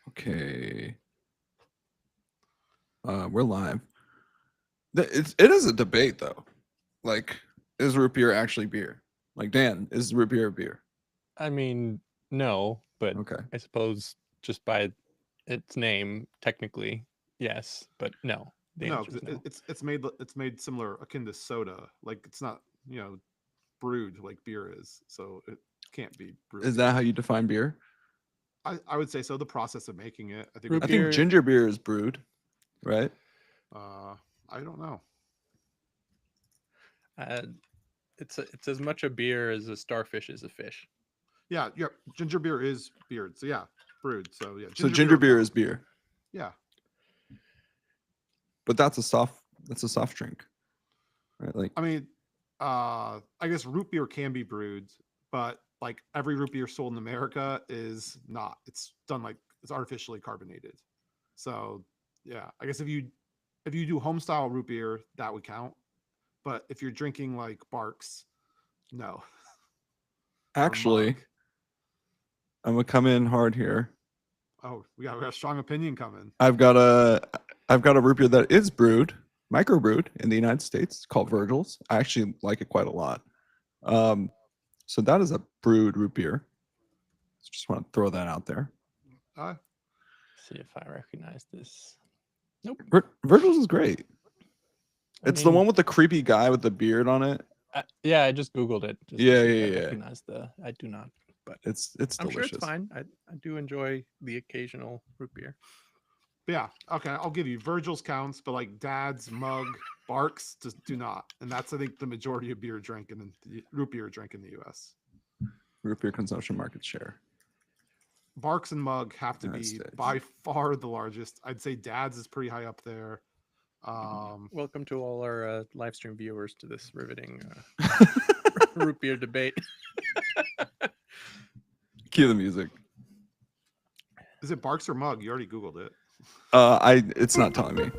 Okay. We're live. It is a debate though. Like, is root beer actually beer? Like, Dan, is root beer a beer? I mean, no, but Okay. I suppose just by its name, technically, yes, but no. The No, answer because is no. it's made similar, akin to soda. Like it's not brewed like beer is, so it can't be brewed Is beer. that how you define beer? I would say so. The process of making it, I think. Root I It's, think beer, ginger beer is brewed, right? uh, I don't know. uh, it's as much a beer as a starfish is a fish. Yeah, yeah. Ginger beer is beer, so yeah, brewed. So yeah, So ginger beer ginger would beer count. is beer, Yeah, but that's a soft drink, right? Like, I mean, I guess root beer can be brewed, but like every root beer sold in America is not. It's done like it's artificially carbonated. So yeah, I guess if you do home style root beer, that would count. But if you're drinking like Barks, no, or actually, Mug. I'm gonna come in hard here. Oh, we got a strong opinion coming. I've got a I've got a root beer that is brewed, microbrewed in the United States. It's called Okay. Virgil's. I actually like it quite a lot. Um, so that is a brewed root beer. Just want to throw that out there. Uh, See if I recognize this. Nope. Virgil's is great. I It's the mean, one with the creepy guy with the beard on it. yeah, I just Googled it just Yeah, to see yeah, if I yeah. recognize the. I do not, but It's I'm sure delicious. it's fine. I do enjoy the occasional root beer. but yeah, okay, I'll give you Virgil's counts, but like Dad's, Mug, Barks just do not, and that's I think the majority of beer drinking in the root beer drink in the U.S. Root beer consumption market share. Barks and Mug have to United be States. by far the largest. I'd say Dad's is pretty high up there. Welcome to all our live stream viewers to this riveting root beer debate. Cue the music. Is it Barks or Mug? You already Googled it. It's not telling me.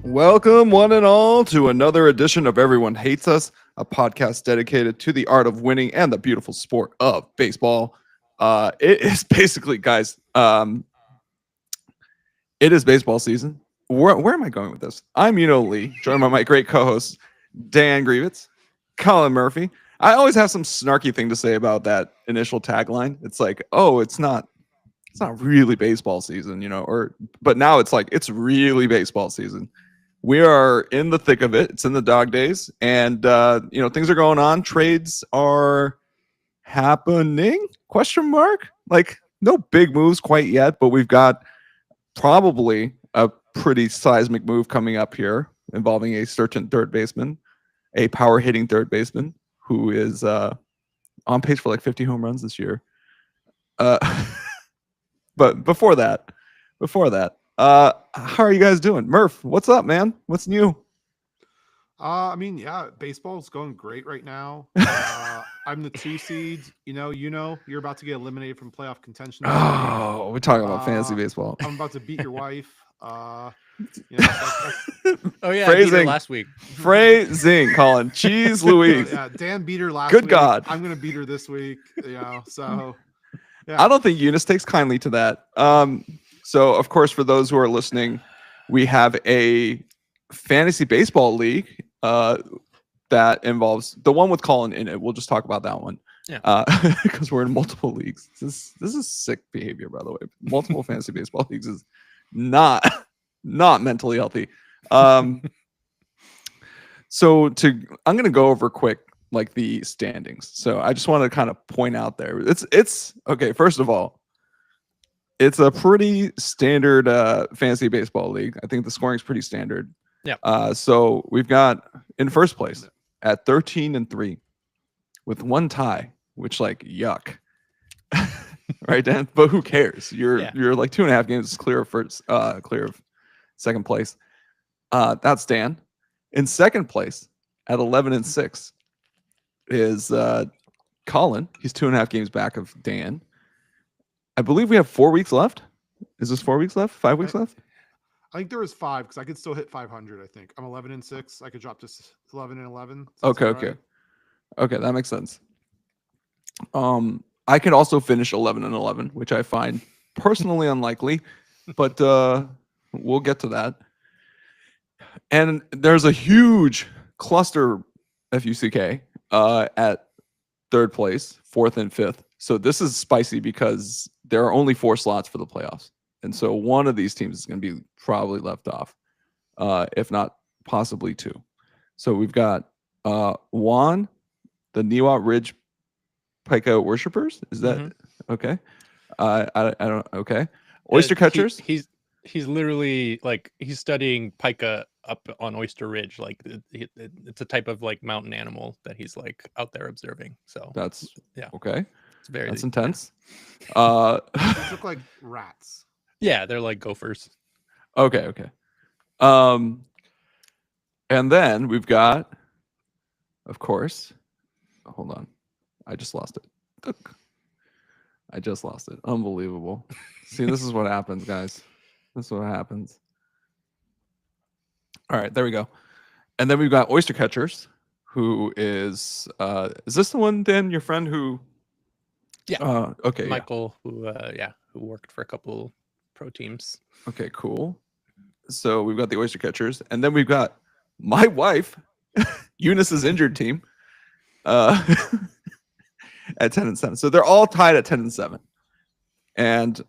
Welcome, one and all, to another edition of Everyone Hates Us, a podcast dedicated to the art of winning and the beautiful sport of baseball. It is basically, guys, it is baseball season. Where am I going with this? I'm Euno Lee, joined by my great co-hosts, Dan Grievitz, Colin Murphy. I always have some snarky thing to say about that initial tagline. It's like, oh, it's not really baseball season, but now it's like it's really baseball season. We are in the thick of it. It's in the dog days, and things are going on. Trades are happening? Question mark? Like, no big moves quite yet, but we've got probably a pretty seismic move coming up here involving a certain third baseman, a power hitting third baseman who is on pace for like 50 home runs this year. But before that, how are you guys doing? Murph, what's up, man? What's new? I mean, yeah, baseball's going great right now. I'm the 2 seed. You're about to get eliminated from playoff contention this week. Oh, we're talking about fantasy baseball. I'm about to beat your wife. Oh yeah, I beat her Phrasing. last week. Phrasing, Colin. Jeez Louise. Yeah, Dan beat her last Good week. God. I'm gonna beat her this week. So I don't think Eunice takes kindly to that. So, of course, for those who are listening, we have a fantasy baseball league that involves the one with Colin in it. We'll just talk about that one. Yeah. Because we're in multiple leagues. This is sick behavior, by the way. Multiple fantasy baseball leagues is not mentally healthy. So I'm gonna go over quick like the standings. So I just want to kind of point out there. It's okay. First of all, it's a pretty standard fantasy baseball league. I think the scoring is pretty standard. Yeah. So we've got in first place at 13-3 with one tie, which like yuck. Right, Dan? But who cares? You're like 2.5 games clear of second place. That's Dan. In second place at 11-6 is Colin. He's 2.5 games back of Dan. I believe we have 4 weeks left. Is this 4 weeks left? 5 weeks left? I think there was 5 because I could still hit 500. I think I'm 11-6. I could drop to 11-11. Okay, okay. Okay, that makes sense. I could also finish 11-11, which I find personally unlikely, but we'll get to that. And there's a huge cluster FUCK at 3rd place, 4th and 5th. So this is spicy because there are only 4 slots for the playoffs. And so one of these teams is going to be probably left off, if not possibly 2. So we've got Juan, the Niwot Ridge Pika Worshippers. Is that okay? I don't. Okay. Oyster Catchers. He's literally like he's studying pika up on Oyster Ridge. Like it's a type of like mountain animal that he's like out there observing. So that's yeah. Okay. It's very That's intense. Those look like rats. Yeah, they're like gophers. Okay. Okay. And then we've got, of course, hold on. I just lost it. I just lost it. Unbelievable. See, this is what happens, guys. This is what happens. All right, there we go. And then we've got Oyster Catchers, who is this the one, Dan, your friend who? Yeah. Okay. Michael, who worked for a couple pro teams. Okay, cool. So we've got the Oyster Catchers, and then we've got my wife, Eunice's injured team, at 10-7. So they're all tied at 10-7, and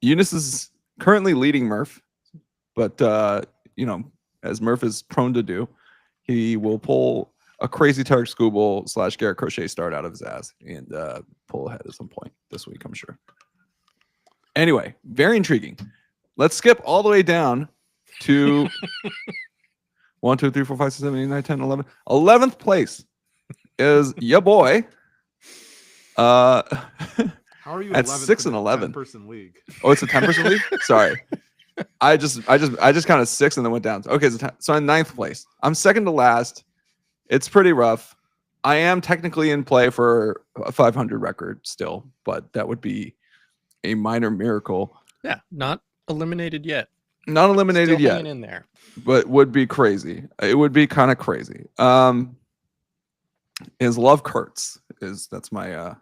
Eunice is currently leading Murph, but as Murph is prone to do, he will pull a crazy Tarek Scooble / Garrett Crochet start out of his ass and pull ahead at some point this week, I'm sure. Anyway, very intriguing. Let's skip all the way down to 1, 2, 3, 4, 5, 6, 7, 8, 9, 10, 11. 11th place is ya boy. How are you at 11th 6 in and a 11 10-person league? Oh, it's a 10% league. Sorry, I just counted 6 and then went down. Okay, so I'm 9th place. I'm second to last. It's pretty rough. I am technically in play for a 500 record still, but that would be a minor miracle. Yeah, not eliminated yet. Not eliminated Still yet. hanging in there. But would be crazy. It would be kind of crazy. Is Love Kurtz that's my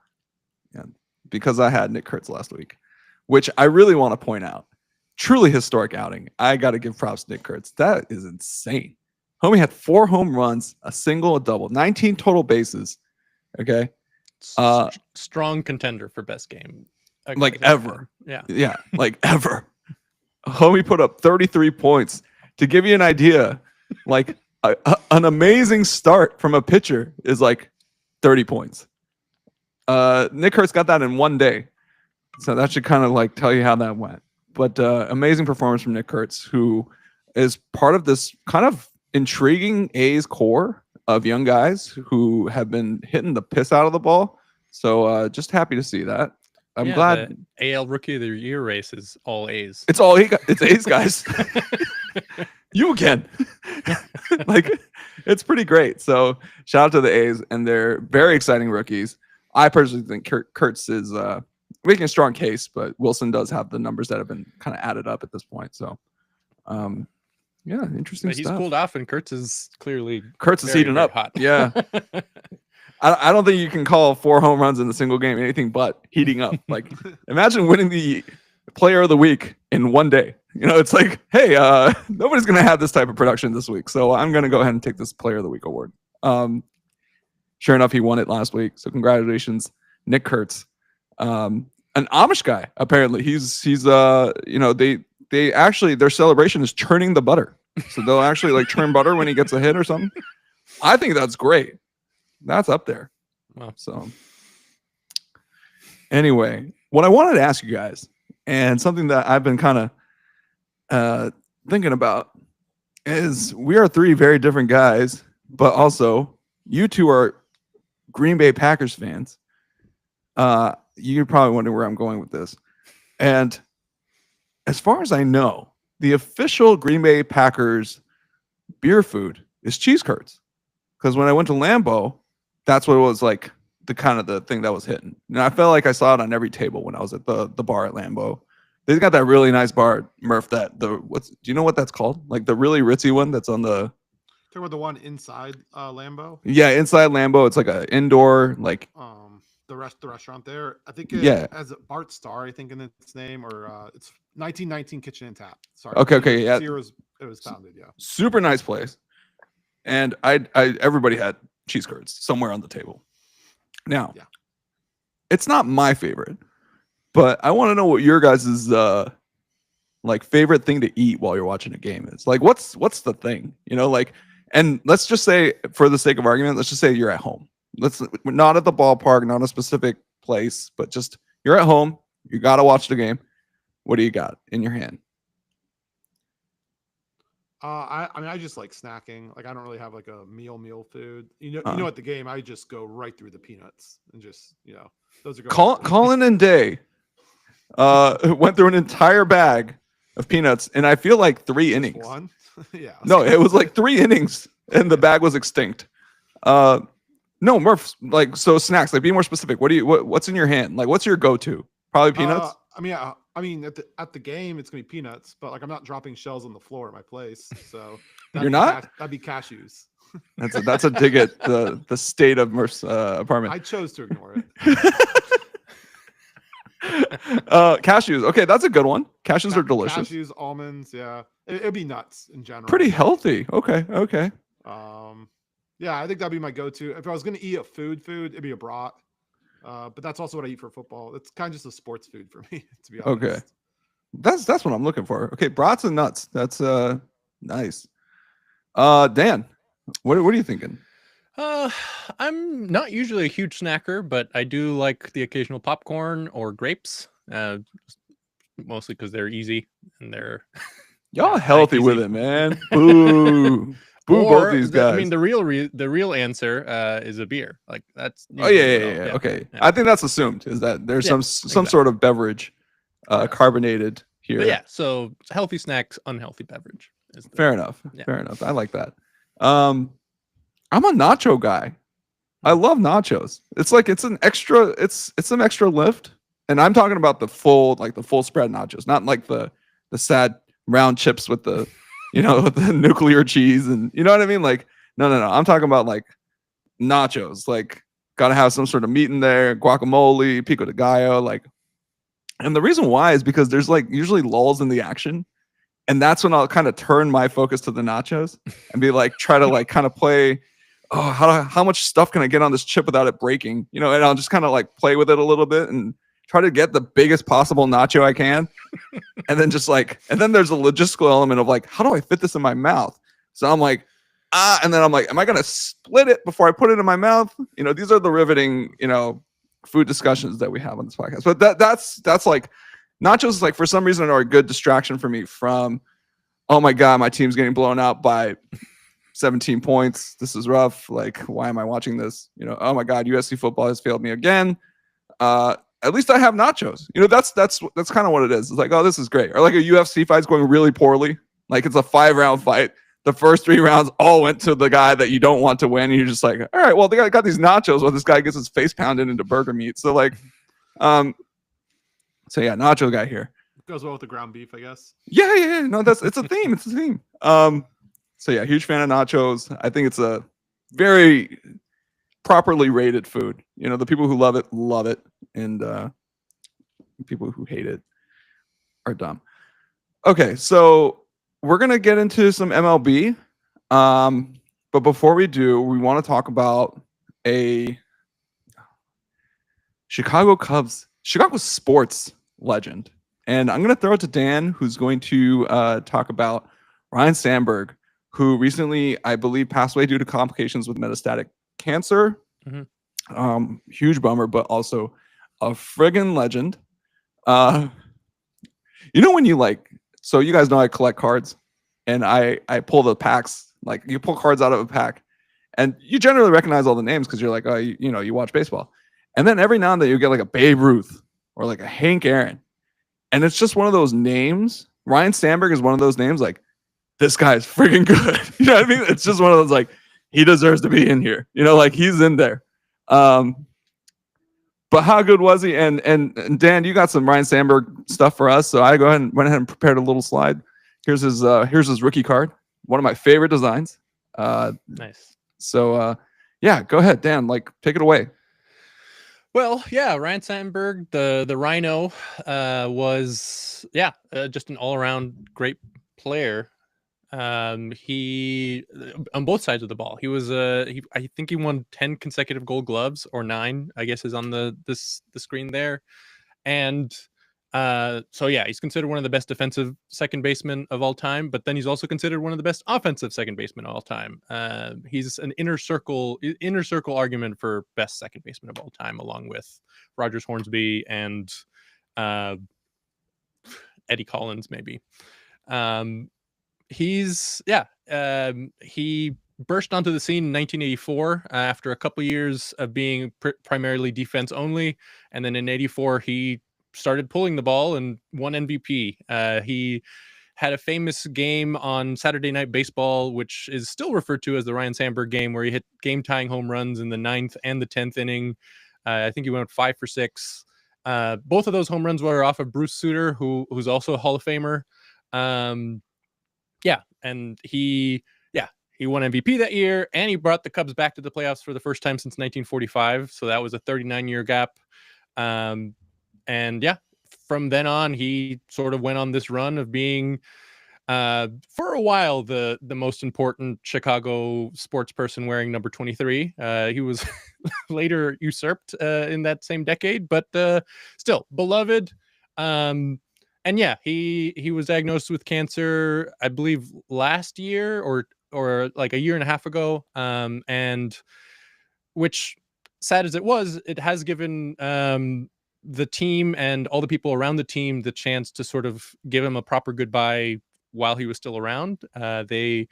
because I had Nick Kurtz last week, which I really want to point out. Truly historic outing. I got to give props to Nick Kurtz. That is insane. Homie had 4 home runs, a single, a double, 19 total bases. Okay. Strong contender for best game. Like ever. Yeah. Yeah. Like ever. Homie put up 33 points. To give you an idea, like an amazing start from a pitcher is like 30 points. Nick Kurtz got that in 1 day. So that should kind of like tell you how that went. But amazing performance from Nick Kurtz, who is part of this kind of intriguing A's core of young guys who have been hitting the piss out of the ball. So just happy to see that. I'm glad. The AL Rookie of the Year race is all A's. It's all it's A's guys. You again. Like, it's pretty great. So shout out to the A's, and they're very exciting rookies. I personally think Kurtz is making a strong case, but Wilson does have the numbers that have been kind of added up at this point. So, yeah, interesting But he's stuff. cooled off, and Kurtz is heating up. Hot. Yeah. I don't think you can call 4 home runs in a single game anything but heating up. Like, imagine winning the Player of the Week in 1 day. It's like, hey, nobody's going to have this type of production this week, so I'm going to go ahead and take this Player of the Week award. Sure enough, he won it last week. So congratulations, Nick Kurtz. An Amish guy, apparently. He's they actually, their celebration is churning the butter. So they'll actually like churn butter when he gets a hit or something. I think that's great. That's up there. Wow. So anyway, what I wanted to ask you guys, and something that I've been kind of thinking about, is we are 3 very different guys, but also you 2 are Green Bay Packers fans. You're probably wondering where I'm going with this. And as far as I know, the official Green Bay Packers beer food is cheese curds. Because when I went to Lambeau, that's what it was like, the kind of the thing that was hitting. And I felt like I saw it on every table when I was at the bar at Lambeau. They've got that really nice bar, Murph. Do you know what that's called? Like the really ritzy one that's on the. Talking about the one inside Lambeau. Yeah, inside Lambeau. It's like an indoor, like. The restaurant there. I think as Bart Star, I think in its name, or it's 1919 Kitchen and Tap. Sorry. Okay, yeah. It was founded. Yeah. Super nice place, and everybody had cheese curds somewhere on the table. Now, it's not my favorite, but I want to know what your guys' like favorite thing to eat while you're watching a game is. Like, what's the thing? You know, like, and let's just say, for the sake of argument, let's just say you're at home. We're not at the ballpark, not a specific place, but just you're at home. You got to watch the game. What do you got in your hand? I mean, I just like snacking. Like, I don't really have like a meal food. You know, at the game, I just go right through the peanuts and just, those are going. Collin and Day went through an entire bag of peanuts, and I feel like 3 innings. One? Yeah. No, it was like 3 innings, and the bag was extinct. No, Murph, like, so snacks, like, be more specific. What's in your hand? Like, what's your go-to? Probably peanuts? I mean, at the game, it's gonna be peanuts, but like, I'm not dropping shells on the floor at my place, so you're not. That'd be cashews. That's a dig at the state of Murph's apartment. I chose to ignore it. Cashews. Okay, that's a good one. Cashews are delicious. Cashews, almonds, yeah. It'd be nuts in general. Pretty healthy. Okay. Yeah, I think that'd be my go-to. If I was gonna eat a food, it'd be a brat. But that's also what I eat for football. It's kind of just a sports food for me, to be honest. Okay. That's what I'm looking for. Okay, brats and nuts. That's nice. Dan, what are you thinking? I'm not usually a huge snacker, but I do like the occasional popcorn or grapes. Mostly because they're easy and they're y'all healthy with it, man. Boo. Boo, both these guys. I mean, the real answer is a beer. Like, that's. Oh yeah. Okay, yeah. I think that's assumed, is that there's some sort of beverage, carbonated here. But yeah, so healthy snacks, unhealthy beverage. Fair enough. Fair enough. I like that. I'm a nacho guy. I love nachos. It's like it's an extra lift, and I'm talking about the full spread nachos, not like the sad round chips with the. With the nuclear cheese, and you know what I mean? Like, no. I'm talking about like nachos. Like, gotta have some sort of meat in there, guacamole, pico de gallo. Like, and the reason why is because there's like usually lulls in the action, and that's when I'll kind of turn my focus to the nachos and be like, try to like kind of play. Oh, how much stuff can I get on this chip without it breaking? And I'll just kind of like play with it a little bit and try to get the biggest possible nacho I can. And then there's a logistical element of like, how do I fit this in my mouth? So I'm like, and then I'm like, am I going to split it before I put it in my mouth? These are the riveting, food discussions that we have on this podcast. But that's like, nachos, like, for some reason are a good distraction for me from, oh my God, my team's getting blown out by 17 points. This is rough. Like, why am I watching this? Oh my God, USC football has failed me again. At least I have nachos. That's kind of what it is. It's like, oh, this is great. Or like a UFC fight's going really poorly. Like, it's a 5-round fight. The first 3 rounds all went to the guy that you don't want to win. And you're just like, all right, well, they got these nachos while this guy gets his face pounded into burger meat. So like, so yeah, nacho guy here. Goes well with the ground beef, I guess. Yeah. No, it's a theme. It's a theme. So yeah, huge fan of nachos. I think it's a very properly rated food. The people who love it, and people who hate it are dumb. Okay, so we're gonna get into some MLB, but before we do, we want to talk about a Chicago sports legend, and I'm gonna throw it to Dan, who's going to talk about Ryne Sandberg, who recently, I believe, passed away due to complications with metastatic cancer. Mm-hmm. Huge bummer, but also a friggin' legend. When you so you guys know I collect cards, and I pull the packs. Like, you pull cards out of a pack, and you generally recognize all the names because you're like, oh, you watch baseball. And then every now and then you get like a Babe Ruth or like a Hank Aaron, and it's just one of those names. Ryne Sandberg is one of those names. Like, this guy is friggin' good. You know what I mean? It's just one of those, like, he deserves to be in here. Like, he's in there. But But how good was he? And Dan, you got some Ryne Sandberg stuff for us, so I went ahead and prepared a little slide. Here's his rookie card, one of my favorite designs. Nice. So yeah, go ahead, Dan. Like, take it away. Well, yeah, Ryne Sandberg, the Rhino, was just an all around great player. He on both sides of the ball. He was I think he won 10 consecutive Gold Gloves, or 9, I guess, is on the screen there. And so yeah, he's considered one of the best defensive second basemen of all time, but then he's also considered one of the best offensive second basemen of all time. He's an inner circle argument for best second baseman of all time, along with Rogers Hornsby and Eddie Collins, maybe. He burst onto the scene in 1984 after a couple years of being primarily defense only, and then in 84 he started pulling the ball and won MVP. He had a famous game on Saturday Night Baseball, which is still referred to as the Ryne Sandberg game, where he hit game-tying home runs in the 9th and the 10th inning. I think he went 5 for 6. Both of those home runs were off of Bruce Sutter, who's also a Hall of Famer. And he won MVP that year, and he brought the Cubs back to the playoffs for the first time since 1945. So that was a 39-year gap. From then on, he sort of went on this run of being, for a while, the most important Chicago sports person wearing number 23. He was later usurped in that same decade, but still beloved. And yeah, he was diagnosed with cancer, I believe, last year or like a year and a half ago. And which, sad as it was, it has given the team and all the people around the team the chance to sort of give him a proper goodbye while he was still around. They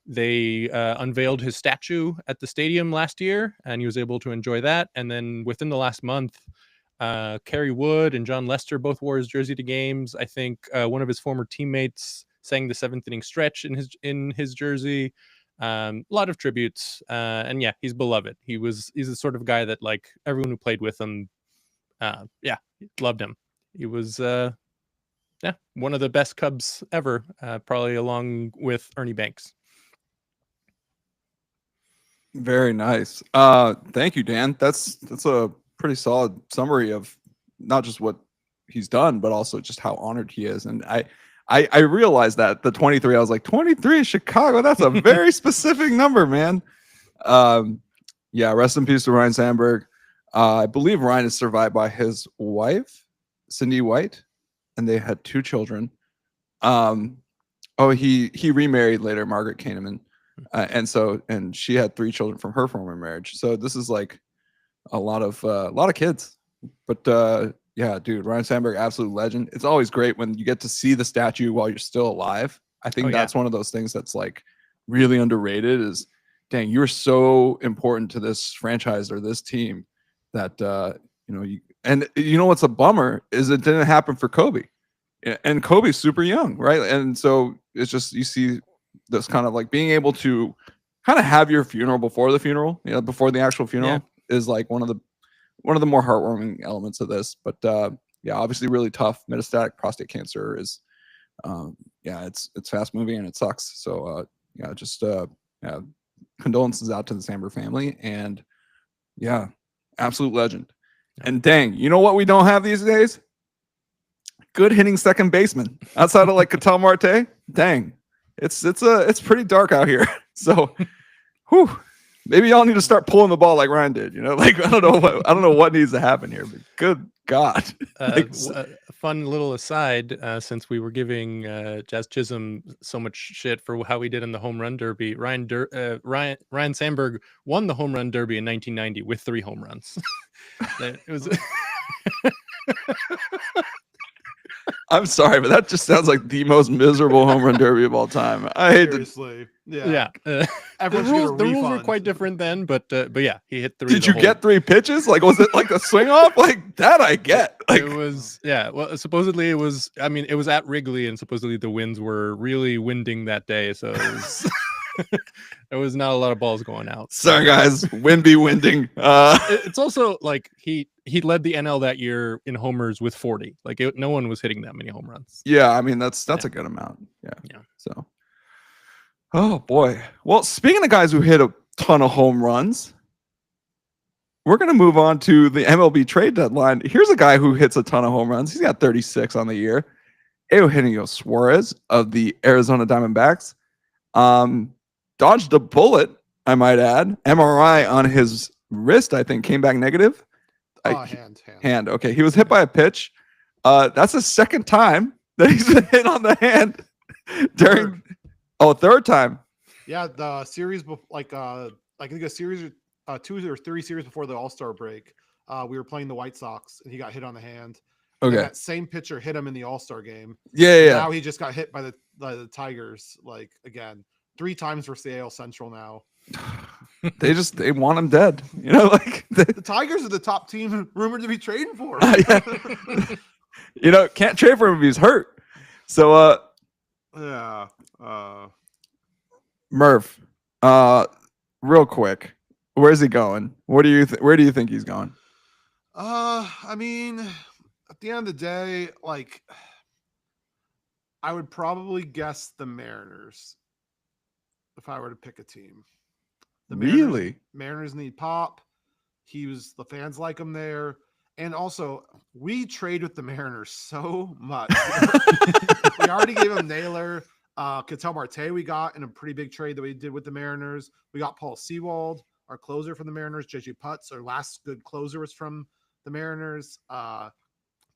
unveiled his statue at the stadium last year, and he was able to enjoy that. And then within the last month, Kerry Wood and John Lester both wore his jersey to games. I think one of his former teammates sang the 7th inning stretch in his jersey. A lot of tributes, and yeah, he's beloved. He's the sort of guy that, like, everyone who played with him, loved him. He was one of the best Cubs ever, probably along with Ernie Banks. Very nice. Thank you, Dan. That's a pretty solid summary of not just what he's done, but also just how honored he is. And I realized that the 23, I was like, 23 Chicago, that's a very specific number, man. Rest in peace to Ryne Sandberg. I believe Ryne is survived by his wife, Cindy White, and they had 2 children. He remarried later, Margaret Kahneman. And she had 3 children from her former marriage. So this is like a lot of kids. But yeah, dude, Ryne Sandberg, absolute legend. It's always great when you get to see the statue while you're still alive. I think that's one of those things that's like really underrated. Is, dang, you're so important to this franchise or this team that you know what's a bummer is it didn't happen for Kobe, and Kobe's super young, right? And so it's just, you see this kind of like being able to kind of have your funeral before the funeral, before the actual funeral, is like one of the more heartwarming elements of this. But obviously really tough. Metastatic prostate cancer is it's fast moving and it sucks. So condolences out to the Sandberg family, and absolute legend. And dang, you know what we don't have these days? Good hitting second baseman outside of like Ketel Marte. Dang, it's pretty dark out here. So, maybe y'all need to start pulling the ball like Ryne did. Like I don't know what needs to happen here, but good God. A fun little aside, since we were giving Jazz Chisholm so much shit for how he did in the home run derby, Ryne Sandberg won the home run derby in 1990 with 3 home runs. It was. I'm sorry, but that just sounds like the most miserable home run derby of all time. I hate Seriously. Yeah. The The rules were quite different then, but yeah, he hit 3. Did you get 3 pitches? Like, was it like a swing off? Like that I get. Like, it was, well, supposedly it was, I mean, it was at Wrigley, and supposedly the winds were really winding that day, so it was There was not a lot of balls going out. Sorry, guys. Wind be winding. It's also like he led the NL that year in homers with 40. Like no one was hitting that many home runs. Yeah, I mean that's Yeah. a good amount. Yeah. Yeah. So, oh boy. Well, speaking of guys who hit a ton of home runs, we're gonna move on to the MLB trade deadline. Here's a guy who hits a ton of home runs. He's got 36 on the year. Eugenio Suarez of the Arizona Diamondbacks. Dodged a bullet, I might add. MRI on his wrist, I think, came back negative. Hand. Okay, he was hit by a pitch. That's the second time that he's been hit on the hand during. Third time. Yeah, the series, I think a series, 2 or 3 series before the All-Star break, we were playing the White Sox, and he got hit on the hand. Okay. And that same pitcher hit him in the All-Star game. Yeah. Now he just got hit by the Tigers, like again, 3 times versus the AL Central now. They want him dead. You know, like the Tigers are the top team rumored to be trading for. You know, can't trade for him if he's hurt. So yeah. Murph, real quick, where's he going? Where do you think he's going? I mean, at the end of the day, like I would probably guess the Mariners if I were to pick a team. Mariners need pop. The fans like him there. And also, we trade with the Mariners so much. We already gave him Naylor. Ketel Marte we got in a pretty big trade that we did with the Mariners. We got Paul Sewald, our closer from the Mariners. JJ Putz, our last good closer, was from the Mariners. The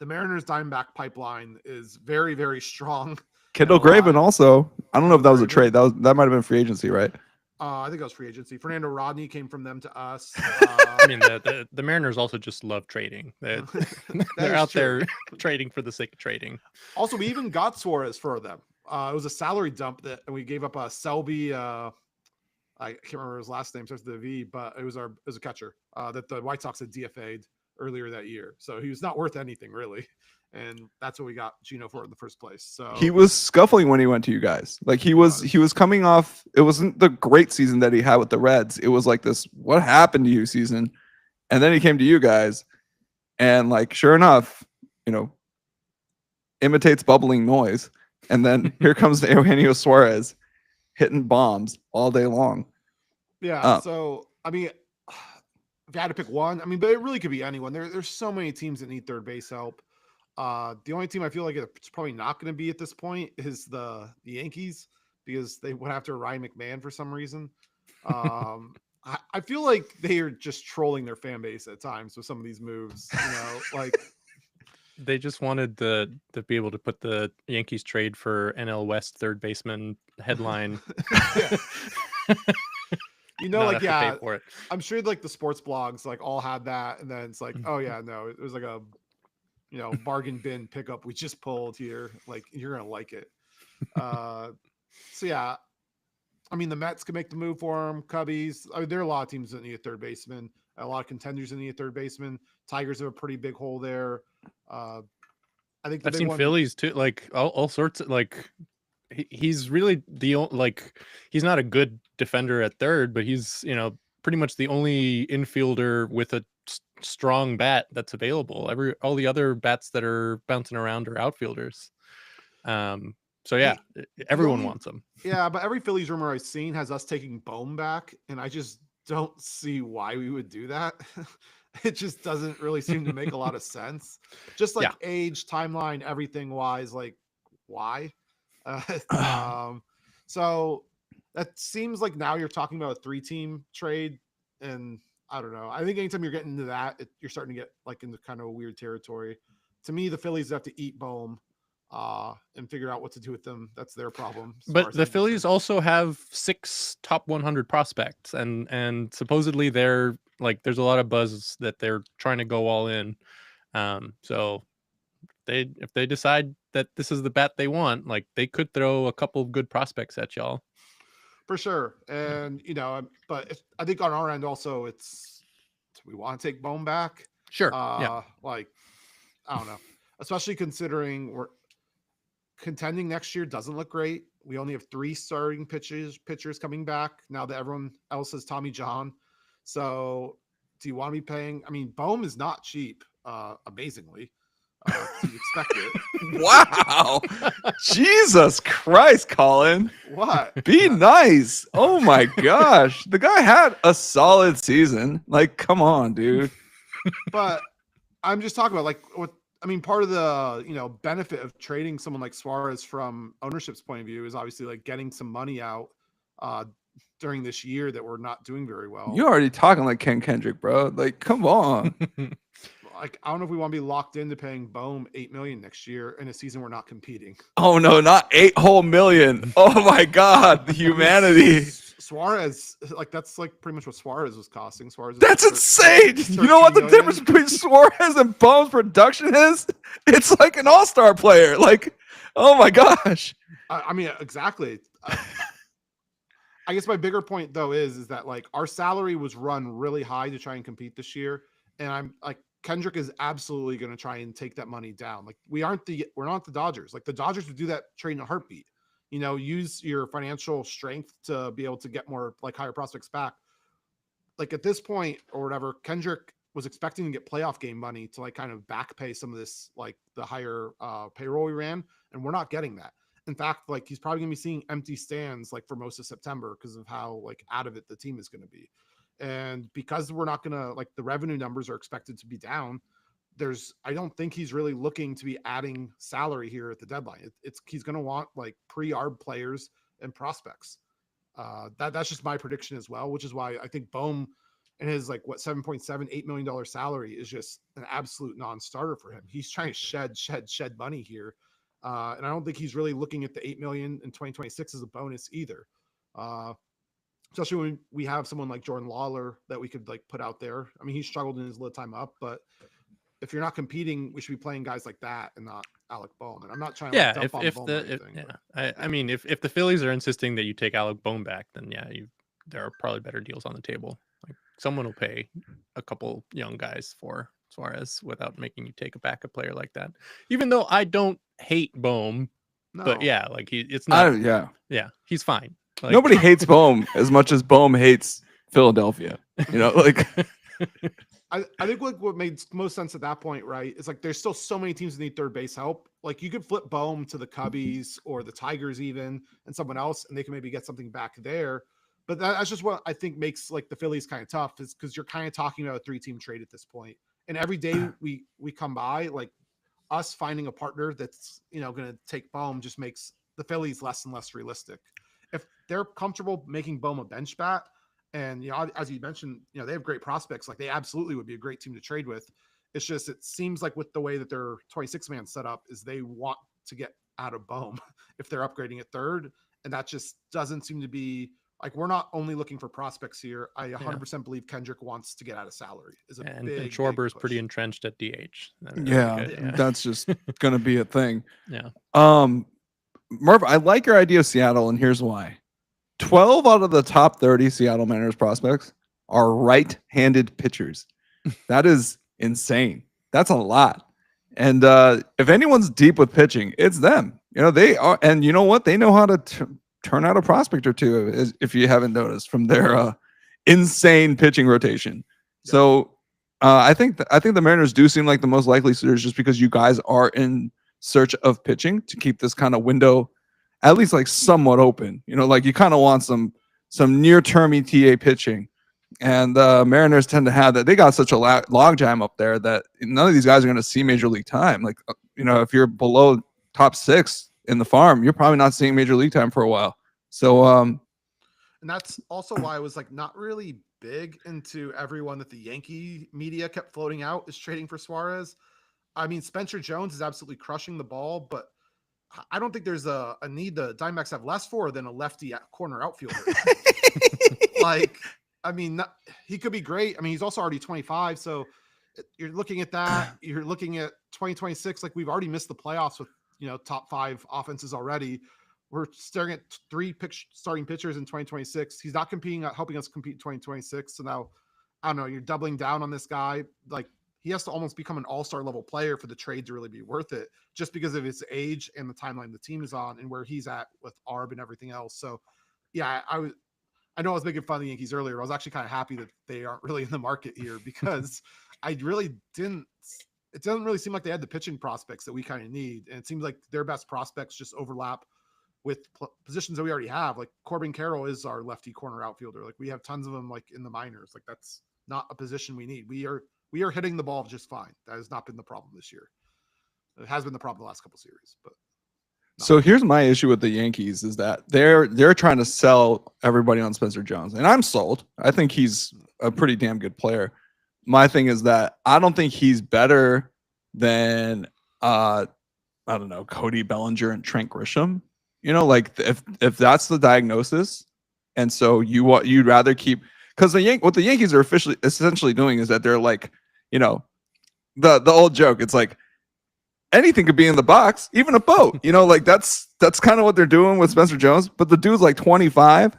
Mariners Diamondback pipeline is very, very strong. Kendall Graven also. I don't know if that was a trade. That might have been free agency, right? I think that was free agency. Fernando Rodney came from them to us. I mean, the Mariners also just love trading. They're out there trading for the sake of trading. Also, we even got Suarez for them. It was a salary dump and we gave up a Selby. I can't remember his last name, starts with the V, but it was a catcher that the White Sox had DFA'd earlier that year. So he was not worth anything really. And that's what we got Gino for in the first place. So he was scuffling when he went to you guys. Like he was coming off. It wasn't the great season that he had with the Reds. It was like this, what happened to you season. And then he came to you guys and like, sure enough, you know, imitates bubbling noise. And then here comes Eugenio Suarez hitting bombs all day long. Yeah. So, I mean, if I had to pick one, I mean, but it really could be anyone. There's so many teams that need third base help. The only team I feel like it's probably not going to be at this point is the Yankees, because they went after Ryan McMahon for some reason. I feel like they are just trolling their fan base at times with some of these moves. You know, like they just wanted to be able to put the Yankees trade for NL West third baseman headline. You know, like, yeah, for it. I'm sure like the sports blogs like all had that, and then it's like, oh yeah, no, it was like a, you know, bargain bin pickup we just pulled here. Like, you're gonna like it. So yeah, I mean, the Mets can make the move for him. Cubbies, I mean, there are a lot of teams that need a third baseman. A lot of contenders that need a third baseman. Tigers have a pretty big hole there. I think I've seen Phillies too, like all sorts of like. He's really he's not a good defender at third, but he's, you know, pretty much the only infielder with a strong bat that's available. All the other bats that are bouncing around are outfielders. So yeah, everyone wants him. Yeah, but every Phillies rumor I've seen has us taking Bohm back, and I just don't see why we would do that. It just doesn't really seem to make a lot of sense. Just like age, timeline, everything wise, like why? So that seems like now you're talking about a 3-team trade, and I don't know. I think anytime you're getting into that, you're starting to get like into kind of a weird territory. To me, the Phillies have to eat Bohm and figure out what to do with them. That's their problem. But the Phillies also have 6 top 100 prospects, and supposedly they're like, there's a lot of buzz that they're trying to go all in. So if they decide that this is the bat they want, like they could throw a couple of good prospects at y'all. For sure. And, you know, but I think on our end also, we want to take Bohm back. Sure. Like, I don't know, especially considering we're contending next year doesn't look great. We only have 3 starting pitchers coming back now that everyone else has Tommy John. So do you want to be paying? I mean, Bohm is not cheap, amazingly. You'd expect it. Wow. Jesus Christ, Colin. What? Be nice. Oh my gosh. The guy had a solid season. Like, come on, dude. But I'm just talking about like what I mean, part of the benefit of trading someone like Suarez from ownership's point of view is obviously like getting some money out during this year that we're not doing very well. You're already talking like Ken Kendrick, bro. Like, come on. Like, I don't know if we want to be locked into paying Bohm $8 million next year in a season we're not competing. Oh no, not 8 whole million. Oh my God, the humanity. Suarez, like that's like pretty much what Suarez was costing. Suarez. That's insane. You know what the difference between Suarez and Bohm's production is? It's like an all-star player. Like, oh my gosh. I mean, exactly. I guess my bigger point though is that like our salary was run really high to try and compete this year, and I'm like Kendrick is absolutely going to try and take that money down. Like we're not the Dodgers. Like the Dodgers would do that trade in a heartbeat. Use your financial strength to be able to get more like higher prospects back. Like at this point or whatever, Kendrick was expecting to get playoff game money to like kind of back pay some of this, like the higher payroll we ran. And we're not getting that. In fact, like he's probably gonna be seeing empty stands like for most of September because of how like out of it the team is going to be. And because we're not gonna like the revenue numbers are expected to be down, I don't think he's really looking to be adding salary here at the deadline. He's going to want like pre-arb players and prospects. That's just my prediction as well, which is why I think Bohm and his like $7.78 million salary is just an absolute non-starter for him. He's trying to shed money here. And I don't think he's really looking at the $8 million in 2026 as a bonus either. Especially when we have someone like Jordan Lawler that we could like put out there. I mean, he struggled in his little time up, but if you're not competing, we should be playing guys like that and not Alec Bohm. And I'm not trying to dump on Bohm or anything. I mean, if the Phillies are insisting that you take Alec Bohm back, then yeah, there are probably better deals on the table. Like someone will pay a couple young guys for Suarez without making you take a backup player like that. Even though I don't hate Bohm, but yeah, like it's not. He's fine. Like, nobody hates Bohm as much as Bohm hates Philadelphia. Like. I think like what made most sense at that point, right? It's like there's still so many teams that need third base help. Like you could flip Bohm to the Cubbies or the Tigers even and someone else, and they can maybe get something back there. But that's just what I think makes like the Phillies kind of tough, is because you're kind of talking about a 3-team trade at this point. And every day we come by, like us finding a partner that's going to take Bohm just makes the Phillies less and less realistic. If they're comfortable making Bohm a bench bat, and as you mentioned, they have great prospects. Like they absolutely would be a great team to trade with. It's just it seems like with the way that their 26-man set up is they want to get out of Bohm if they're upgrading at third, and that just doesn't seem to be like we're not only looking for prospects here. I 100% believe Kendrick wants to get out of salary. And Schwarber is pretty entrenched at DH. That's just going to be a thing. Yeah. Murph, I like your idea of Seattle, and here's why. 12 out of the top 30 Seattle Mariners prospects are right-handed pitchers. That is insane. That's a lot. And if anyone's deep with pitching, it's them. They are. And you know what? They know how to turn out a prospect or two, if you haven't noticed, from their insane pitching rotation. Yeah. So I think the Mariners do seem like the most likely suitors just because you guys are in search of pitching to keep this kind of window at least like somewhat open. Like you kind of want some near-term ETA pitching. And Mariners tend to have that. They got such a logjam up there that none of these guys are going to see major league time. Like, if you're below top 6 in the farm, you're probably not seeing major league time for a while. So, and that's also why I was like not really big into everyone that the Yankee media kept floating out is trading for Suarez. I mean, Spencer Jones is absolutely crushing the ball, but I don't think there's a need the Diamondbacks have less for than a lefty corner outfielder. Like, I mean, he could be great. I mean, he's also already 25. So you're looking at that. You're looking at 2026. Like we've already missed the playoffs with, top 5 offenses already. We're staring at 3 starting pitchers in 2026. He's not helping us compete in 2026. So now, I don't know, you're doubling down on this guy. Like he has to almost become an all-star level player for the trade to really be worth it, just because of his age and the timeline the team is on and where he's at with Arb and everything else. So yeah, I know I was making fun of the Yankees earlier. I was actually kind of happy that they aren't really in the market here because I really didn't. It doesn't really seem like they had the pitching prospects that we kind of need, and it seems like their best prospects just overlap with positions that we already have. Like Corbin Carroll is our lefty corner outfielder. Like we have tons of them like in the minors. Like that's not a position we need. We are hitting the ball just fine. That has not been the problem this year. It has been the problem the last couple series, but. So here's my issue with the Yankees is that they're trying to sell everybody on Spencer Jones, and I'm sold. I think he's a pretty damn good player. My thing is that I don't think he's better than I don't know, Cody Bellinger and Trent Grisham. You know, like if that's the diagnosis, and so you'd rather keep, because what the Yankees are essentially doing is that they're like, you know, the old joke. It's like, anything could be in the box, even a boat. You know, like that's kind of what they're doing with Spencer Jones. But the dude's like 25.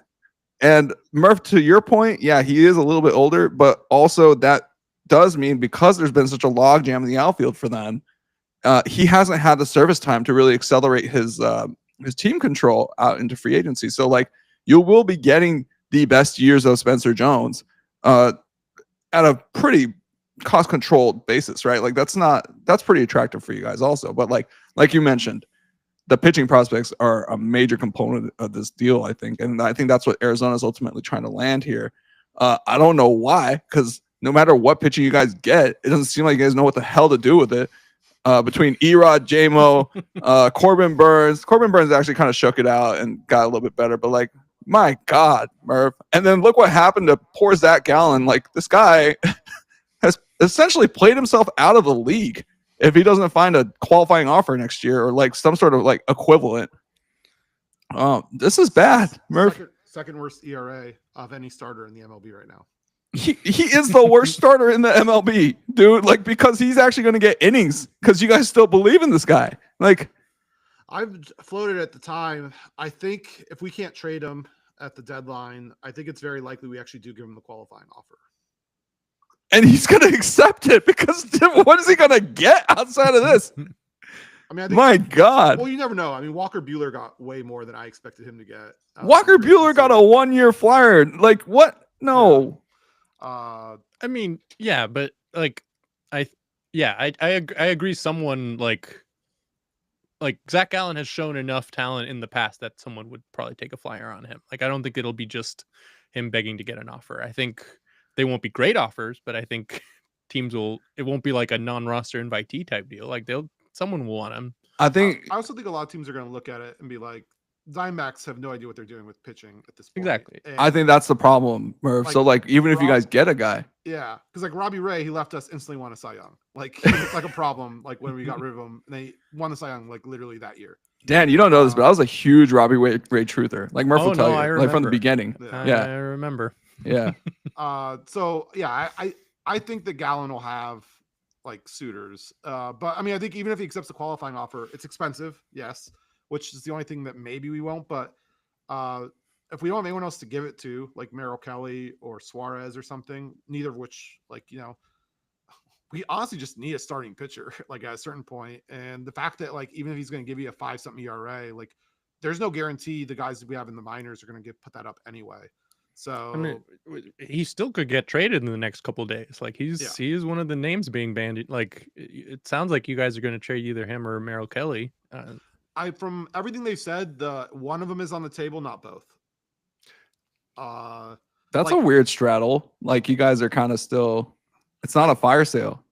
And Murph, to your point, yeah, he is a little bit older, but also that does mean because there's been such a logjam in the outfield for them, he hasn't had the service time to really accelerate his team control out into free agency. So like you will be getting the best years of Spencer Jones at a pretty cost controlled basis, right? Like that's pretty attractive for you guys also. But like you mentioned, the pitching prospects are a major component of this deal, I think. And I think that's what Arizona is ultimately trying to land here. I don't know why, because no matter what pitching you guys get, it doesn't seem like you guys know what the hell to do with it. Between Erod, J-Mo, Corbin Burns actually kind of shook it out and got a little bit better. But like, my God, Murph. And then look what happened to poor Zach Gallen. Like this guy has essentially played himself out of the league if he doesn't find a qualifying offer next year or like some sort of like equivalent. This is bad, Murph. Second worst ERA of any starter in the MLB right now. He is the worst starter in the MLB, dude. Like, because he's actually going to get innings because you guys still believe in this guy. Like, I've floated at the time. I think if we can't trade him at the deadline, I think it's very likely we actually do give him the qualifying offer. And he's going to accept it because what is he going to get outside of this? I mean, I think, my God. Well, you never know. I mean, Walker Buehler got way more than I expected him to get. Walker Buehler got a 1-year flyer. Like, what? No. Yeah. I mean, yeah, but like, I agree. Someone like Zach Gallen has shown enough talent in the past that someone would probably take a flyer on him. Like, I don't think it'll be just him begging to get an offer. I think they won't be great offers, but I think teams it won't be like a non-roster invitee type deal. Like someone will want him. I also think a lot of teams are going to look at it and be like, Diamondbacks have no idea what they're doing with pitching at this point. Exactly. And I think that's the problem, Murph. like, so like, even if you guys get a guy. Yeah. Because like Robbie Ray, he left us instantly won a Cy Young. Like he looked like a problem. Like when we got rid of him, and they won the Cy Young like literally that year. Dan, you don't know this, but I was a huge Robbie Ray truther. Like Murph will tell you, like from the beginning. Yeah. I remember. Yeah. So yeah, I think that Gallen will have like suitors. But I mean, I think even if he accepts the qualifying offer, it's expensive, yes, which is the only thing that maybe we won't. But if we don't have anyone else to give it to, like Merrill Kelly or Suarez or something, neither of which, like, you know, we honestly just need a starting pitcher, like at a certain point. And the fact that, like, even if he's going to give you a 5-something ERA, like, there's no guarantee the guys that we have in the minors are going to put that up anyway. So I mean, he still could get traded in the next couple of days. Like he is one of the names being bandied. Like it sounds like you guys are going to trade either him or Merrill Kelly. From everything they've said, one of them is on the table, not both. That's a weird straddle. Like you guys are kind of still. It's not a fire sale.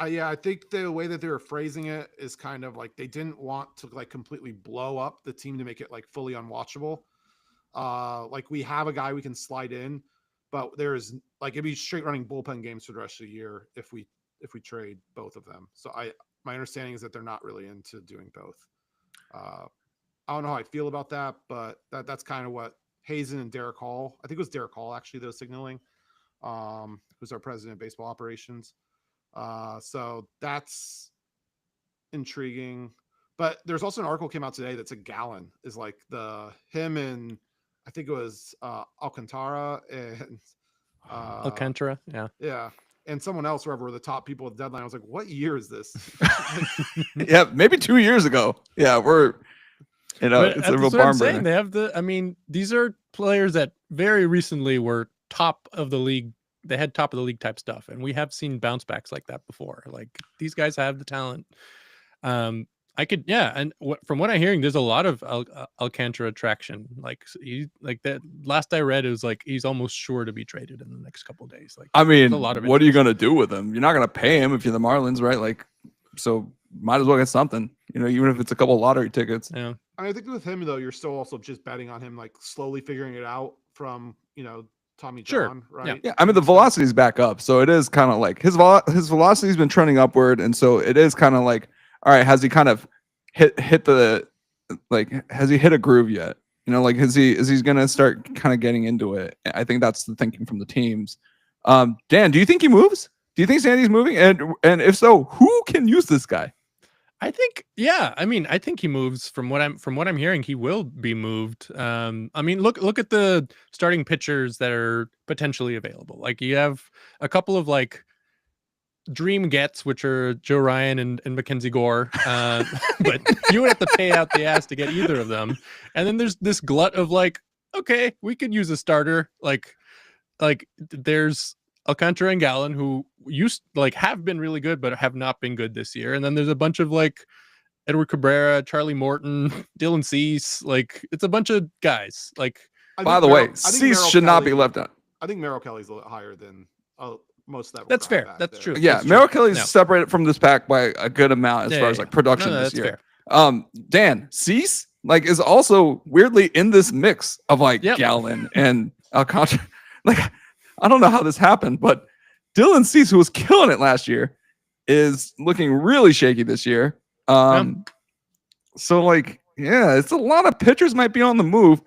Yeah, I think the way that they were phrasing it is kind of like they didn't want to like completely blow up the team to make it like fully unwatchable. Like we have a guy we can slide in, but there's like it'd be straight running bullpen games for the rest of the year if we trade both of them. So my understanding is that they're not really into doing both. I don't know how I feel about that, but that's kind of what Hazen and Derek Hall, I think it was Derek Hall actually, those signaling, who's our president of baseball operations. So that's intriguing. But there's also an article came out today that's a Gallen is like him and I think it was Alcantara and Alcantara, yeah. and someone else, wherever were the top people at the deadline. I was like, what year is this? Yeah, maybe 2 years ago. Yeah, we're But it's a that's real what I'm barn saying. burner. They have I mean, these are players that very recently were top of the league. They had top of the league type stuff, and we have seen bounce backs like that before. Like these guys have the talent. And from what I'm hearing, there's a lot of Alcantara traction. Like like that last I read, it was like he's almost sure to be traded in the next couple of days. Like, I mean, there's a lot of what are you interest. gonna do with him? You're not gonna pay him if you're the Marlins, right? Like, so might as well get something. Even if it's a couple of lottery tickets. Yeah, I think with him though, you're still also just betting on him, like slowly figuring it out from Tommy Sure. John, right? Yeah, I mean the velocity's back up, so it is kind of like his velocity's been trending upward, and so it is kind of like, all right, has he kind of hit the has he hit a groove yet? Like is he gonna start kind of getting into it? I think that's the thinking from the teams. Dan, do you think he moves? Do you think Sandy's moving? And if so, who can use this guy? I think, yeah. I mean, I think he moves. From what I'm hearing, he will be moved. I mean, look at the starting pitchers that are potentially available. Like you have a couple of like dream gets, which are Joe Ryan and Mackenzie Gore. But you would have to pay out the ass to get either of them. And then there's this glut of like, okay, we could use a starter. Like there's Alcantara and Gallen, who have been really good, but have not been good this year. And then there's a bunch of like Edward Cabrera, Charlie Morton, Dylan Cease. Like it's a bunch of guys. Like, by the way, Cease should not be left out. I think Merrill Kelly's a little higher than most of that. That's fair. That's true. Yeah, Merrill Kelly's separated from this pack by a good amount as far as like production this year. Fair. Dan, Cease is also weirdly in this mix of like Gallen and Alcantara. Like, I don't know how this happened, but Dylan Cease, who was killing it last year, is looking really shaky this year. So it's a lot of pitchers might be on the move.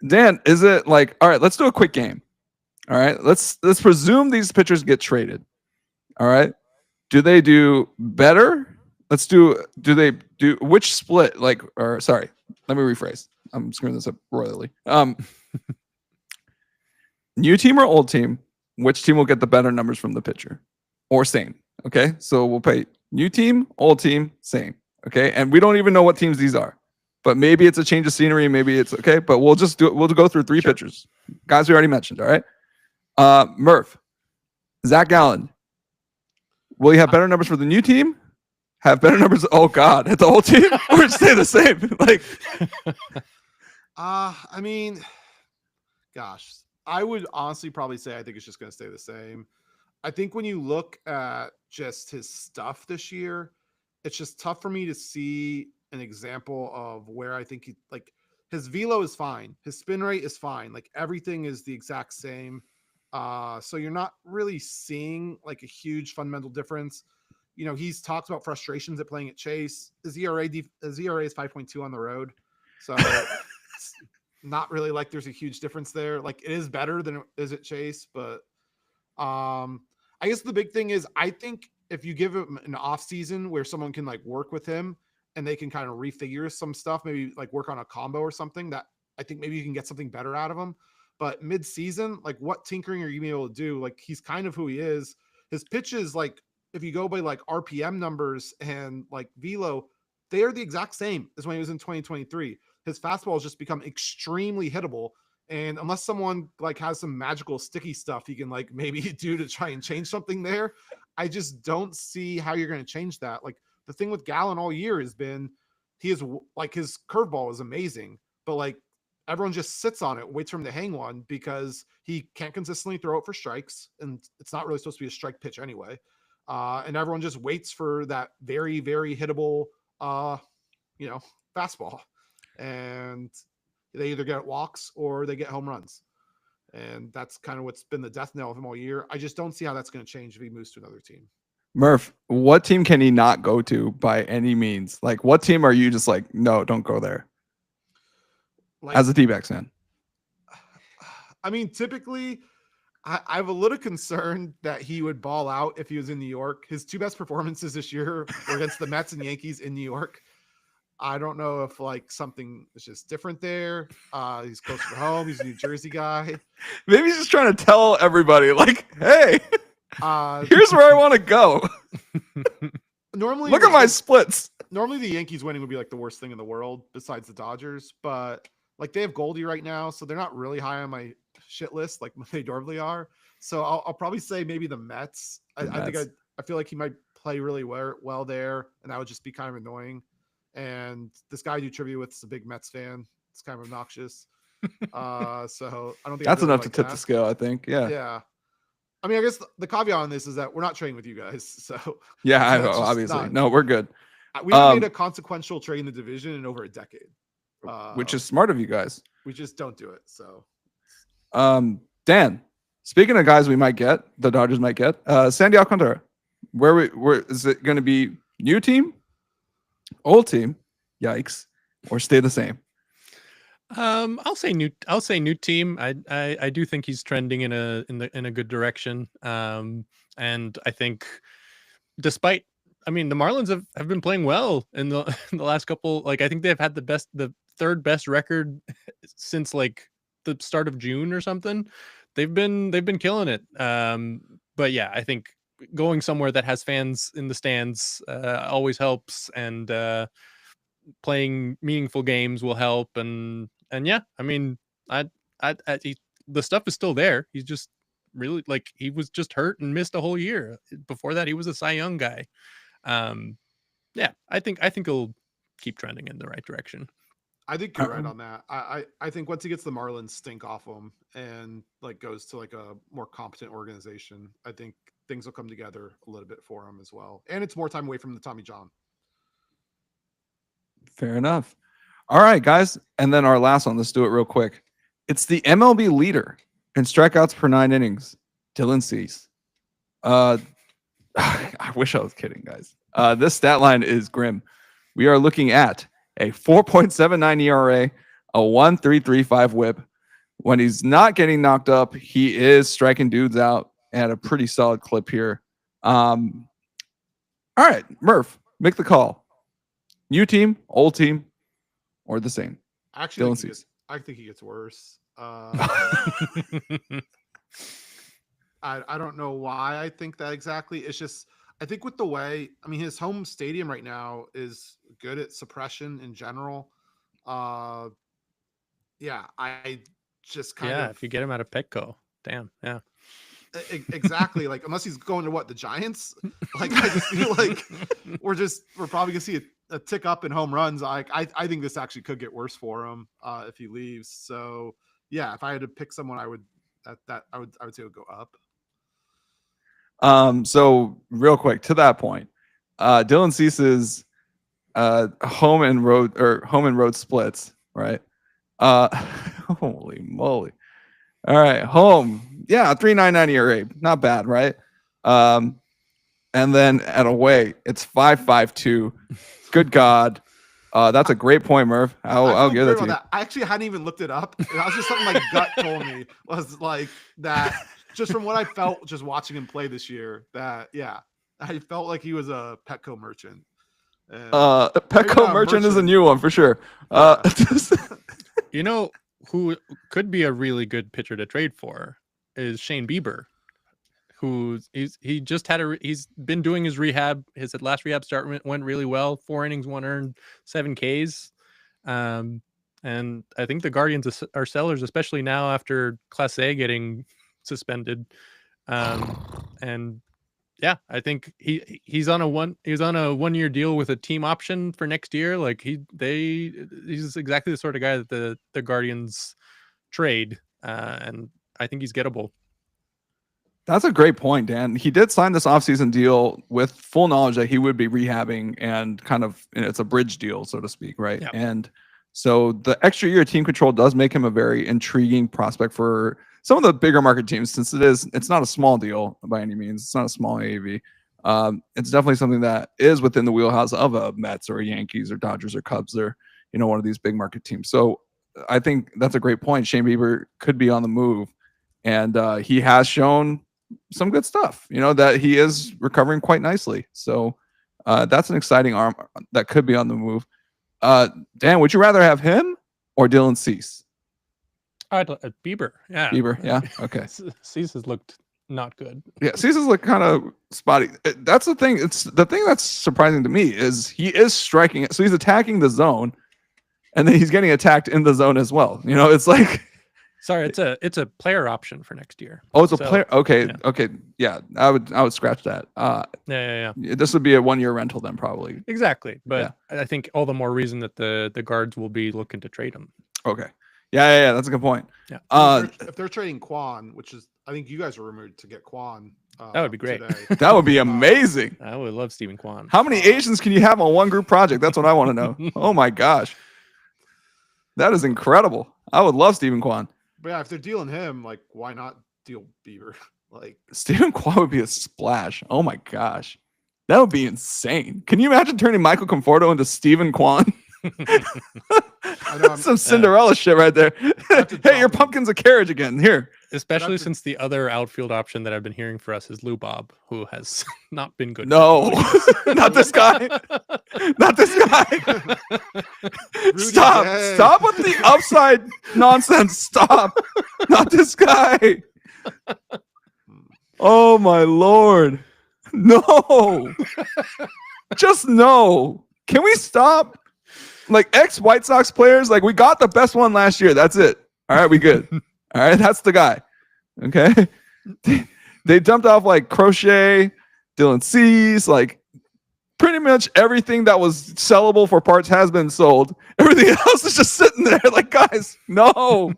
Dan, is it like, all right, let's do a quick game. All right, let's presume these pitchers get traded. All right, do they do better? Do they do which split? Sorry, let me rephrase. I'm screwing this up royally. New team or old team? Which team will get the better numbers from the pitcher, or same? Okay, so we'll pay new team, old team, same. Okay, and we don't even know what teams these are, but maybe it's a change of scenery. Maybe it's okay, but we'll just do it. We'll go through three pitchers, guys we already mentioned. All right. Murph, Zach Gallen. Will you have better numbers for the new team? Have better numbers? Oh God, at the whole team, or stay the same? I mean, gosh, I would honestly probably say I think it's just going to stay the same. I think when you look at just his stuff this year, it's just tough for me to see an example of where I think his velo is fine, his spin rate is fine, like everything is the exact same. So you're not really seeing like a huge fundamental difference. He's talked about frustrations at playing at Chase. His ERA is 5.2 on the road. So it's not really like there's a huge difference there. Like it is better than it is at Chase, but I guess the big thing is I think if you give him an off season where someone can like work with him and they can kind of refigure some stuff, maybe like work on a combo or something, that I think maybe you can get something better out of him. But mid-season, like what tinkering are you gonna be able to do? Like he's kind of who he is. His pitches, like if you go by like RPM numbers and like velo, they are the exact same as when he was in 2023. His fastball has just become extremely hittable. And unless someone like has some magical sticky stuff he can like maybe do to try and change something there, I just don't see how you're going to change that. Like the thing with Gallen all year has been he is like his curveball is amazing, but like everyone just sits on it, waits for him to hang one because he can't consistently throw it for strikes. And it's not really supposed to be a strike pitch anyway. And everyone just waits for that very, very hittable, fastball. And they either get walks or they get home runs. And that's kind of what's been the death knell of him all year. I just don't see how that's going to change if he moves to another team. Murph, what team can he not go to by any means? Like, what team are you just like, no, don't go there? Like, as a D-backs fan. I mean, typically, I have a little concern that he would ball out if he was in New York. His two best performances this year were against the Mets and Yankees in New York. I don't know if like something is just different there. He's closer to home. He's a New Jersey guy. Maybe he's just trying to tell everybody like, hey, Here's where I want to go. Normally, Look at my splits. normally the Yankees winning would be like the worst thing in the world besides the Dodgers, but like they have Goldie right now, so they're not really high on my shit list like they normally are. So I'll probably say maybe the Mets. I feel like he might play really well there, and that would just be kind of annoying. And this guy I do trivia with is a big Mets fan. It's kind of obnoxious. So I don't think That's really enough to like tip that. the scale, I think. Yeah. Yeah. I mean, I guess the caveat on this is that we're not trading with you guys. So Yeah, I know, that's just obviously. not- No, we're good. we haven't made a consequential trade in the division in over a decade. Which is smart of you guys. We just don't do it. So Dan, speaking of guys we might get, the Dodgers might get, Sandy Alcantara. Where is it going to be? New team, old team, yikes, or stay the same? I'll say new team. I do think he's trending in a good direction. And I think despite, I mean, the Marlins have been playing well in the last couple. Like, I think they've had the third best record since like the start of June or something. They've been killing it. But yeah, I think going somewhere that has fans in the stands always helps, and playing meaningful games will help. And yeah, I mean, the stuff is still there. He's just really, like, he was just hurt and missed a whole year. Before that, he was a Cy Young guy. Yeah, I think he'll keep trending in the right direction. I think you're right on that. I think once he gets the Marlins stink off him and like goes to like a more competent organization, I think things will come together a little bit for him as well. And it's more time away from the Tommy John. Fair enough. All right, guys. And then our last one, let's do it real quick. It's the MLB leader in strikeouts per 9 innings, Dylan Cease. I wish I was kidding, guys. This stat line is grim. We are looking at a 4.79 ERA, a 1.335 whip. When he's not getting knocked up, he is striking dudes out at a pretty solid clip here. All right, Murph, make the call. New team, old team, or the same? Actually, Dylan Cease. I think he gets worse. I don't know why I think that exactly. It's just, I think with the way, I mean, his home stadium right now is good at suppression in general. Yeah, I just kind of. If you get him out of Petco, damn, yeah. Exactly. Like, unless he's going to what, the Giants? Like, I just feel like we're probably gonna see a tick up in home runs. I think this actually could get worse for him if he leaves. So yeah, if I had to pick someone, I would say it would go up. So real quick to that point, Dylan Cease's home and road splits, right? Holy moly. All right, home. Yeah, 3.99 ERA. Not bad, right? And then at away, it's 5.52. Good God. That's a great point, Murph. I'll give that to you. I actually hadn't even looked it up. That was just something my gut told me, was like that. Just from what I felt just watching him play this year, that yeah, I felt like he was a Petco merchant. Petco merchant is a new one for sure. You know who could be a really good pitcher to trade for is Shane Bieber, he's been doing his rehab. His last rehab start went really well. 4 innings, 1 earned, 7 Ks. And I think the Guardians are sellers, especially now after Clase A getting suspended. And yeah, I think he's on a 1-year deal with a team option for next year. Like he's exactly the sort of guy that the Guardians trade, and I think he's gettable. That's a great point, Dan. He did sign this offseason deal with full knowledge that he would be rehabbing, and kind of, it's a bridge deal, so to speak, right? Yep. And so the extra year team control does make him a very intriguing prospect for some of the bigger market teams, since it's not a small deal by any means. It's not a small AAV. It's definitely something that is within the wheelhouse of a Mets or a Yankees or Dodgers or Cubs or, one of these big market teams. So I think that's a great point. Shane Bieber could be on the move, and he has shown some good stuff, that he is recovering quite nicely. So that's an exciting arm that could be on the move. Dan, would you rather have him or Dylan Cease? I'd Bieber. Yeah. Bieber. Yeah. Okay. Cease has looked not good. Yeah, Cease's like kind of spotty. That's the thing. It's the thing that's surprising to me is he is striking it. So he's attacking the zone, and then he's getting attacked in the zone as well. You know, it's like Sorry, it's a player option for next year. oh, it's a So, player. Okay, yeah. okay, yeah. I would scratch that. Yeah. This would be a 1 year rental then probably. Exactly. But I think all the more reason that the guards will be looking to trade him. Okay. Yeah. That's a good point. Yeah. If they're trading Quan, which is I think you guys were rumored to get Quan. That would be great. Today. That would be amazing. I would love Stephen Kwan. How many Asians can you have on one group project? That's what I want to know. Oh my gosh. That is incredible. I would love Stephen Kwan. But yeah, if they're dealing him, like, why not deal Bieber? Like, Stephen Kwan would be a splash. Oh my gosh. That would be insane. Can you imagine turning Michael Conforto into Stephen Kwan? I know, Some Cinderella shit right there. Hey, your drop him. pumpkin's a carriage again. Here. Especially That's a- since the other outfield option that I've been hearing for us is Lou Bob, who has not been good. No, not this guy. Not this guy. Rudy Stop. Gay. Stop with the upside nonsense. Stop. Not this guy. Oh my Lord. No. Just no. Can we stop? Like ex White Sox players, like we got the best one last year. That's it. All right, we good. All right, that's the guy. Okay. They dumped off like Crochet, Dylan Cease, like pretty much everything that was sellable for parts has been sold. Everything else is just sitting there. Like, guys, no.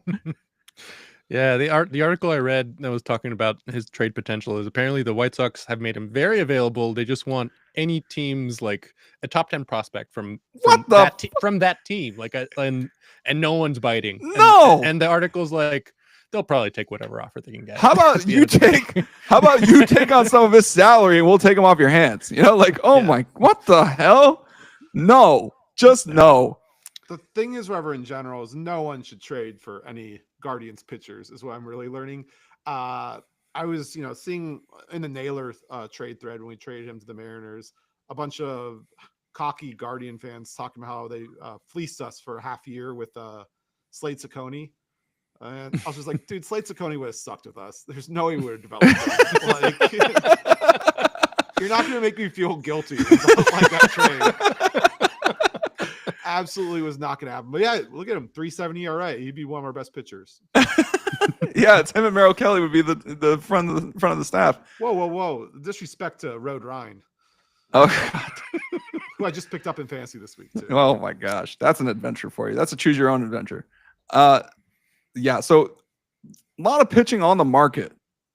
Yeah, the article I read that was talking about his trade potential is apparently the White Sox have made him very available. They just want any team's like a top 10 prospect from that team, like and no one's biting. No. And the article's like they'll probably take whatever offer they can get. How about you take on some of his salary and we'll take him off your hands? You know, like, oh my, what the hell? No, just no. The thing is, whoever in general is no one should trade for any Guardians pitchers is what I'm really learning. I was, seeing in the Naylor trade thread when we traded him to the Mariners, a bunch of cocky Guardian fans talking about how they fleeced us for a half year with Slade Ciccone. And I was just like, dude, Slade Ciccone would have sucked with us. There's no way we would have developed him. Like, you're not going to make me feel guilty about like that trade. Absolutely was not going to happen. But yeah, look at him, 3.70 ERA. He'd be one of our best pitchers. Yeah, it's him and Merrill Kelly would be the front of the staff. Whoa. Disrespect to Road Ryne. Oh God. Who I just picked up in fantasy this week too. Oh my gosh, that's an adventure for you. That's a choose your own adventure. Yeah, so a lot of pitching on the market,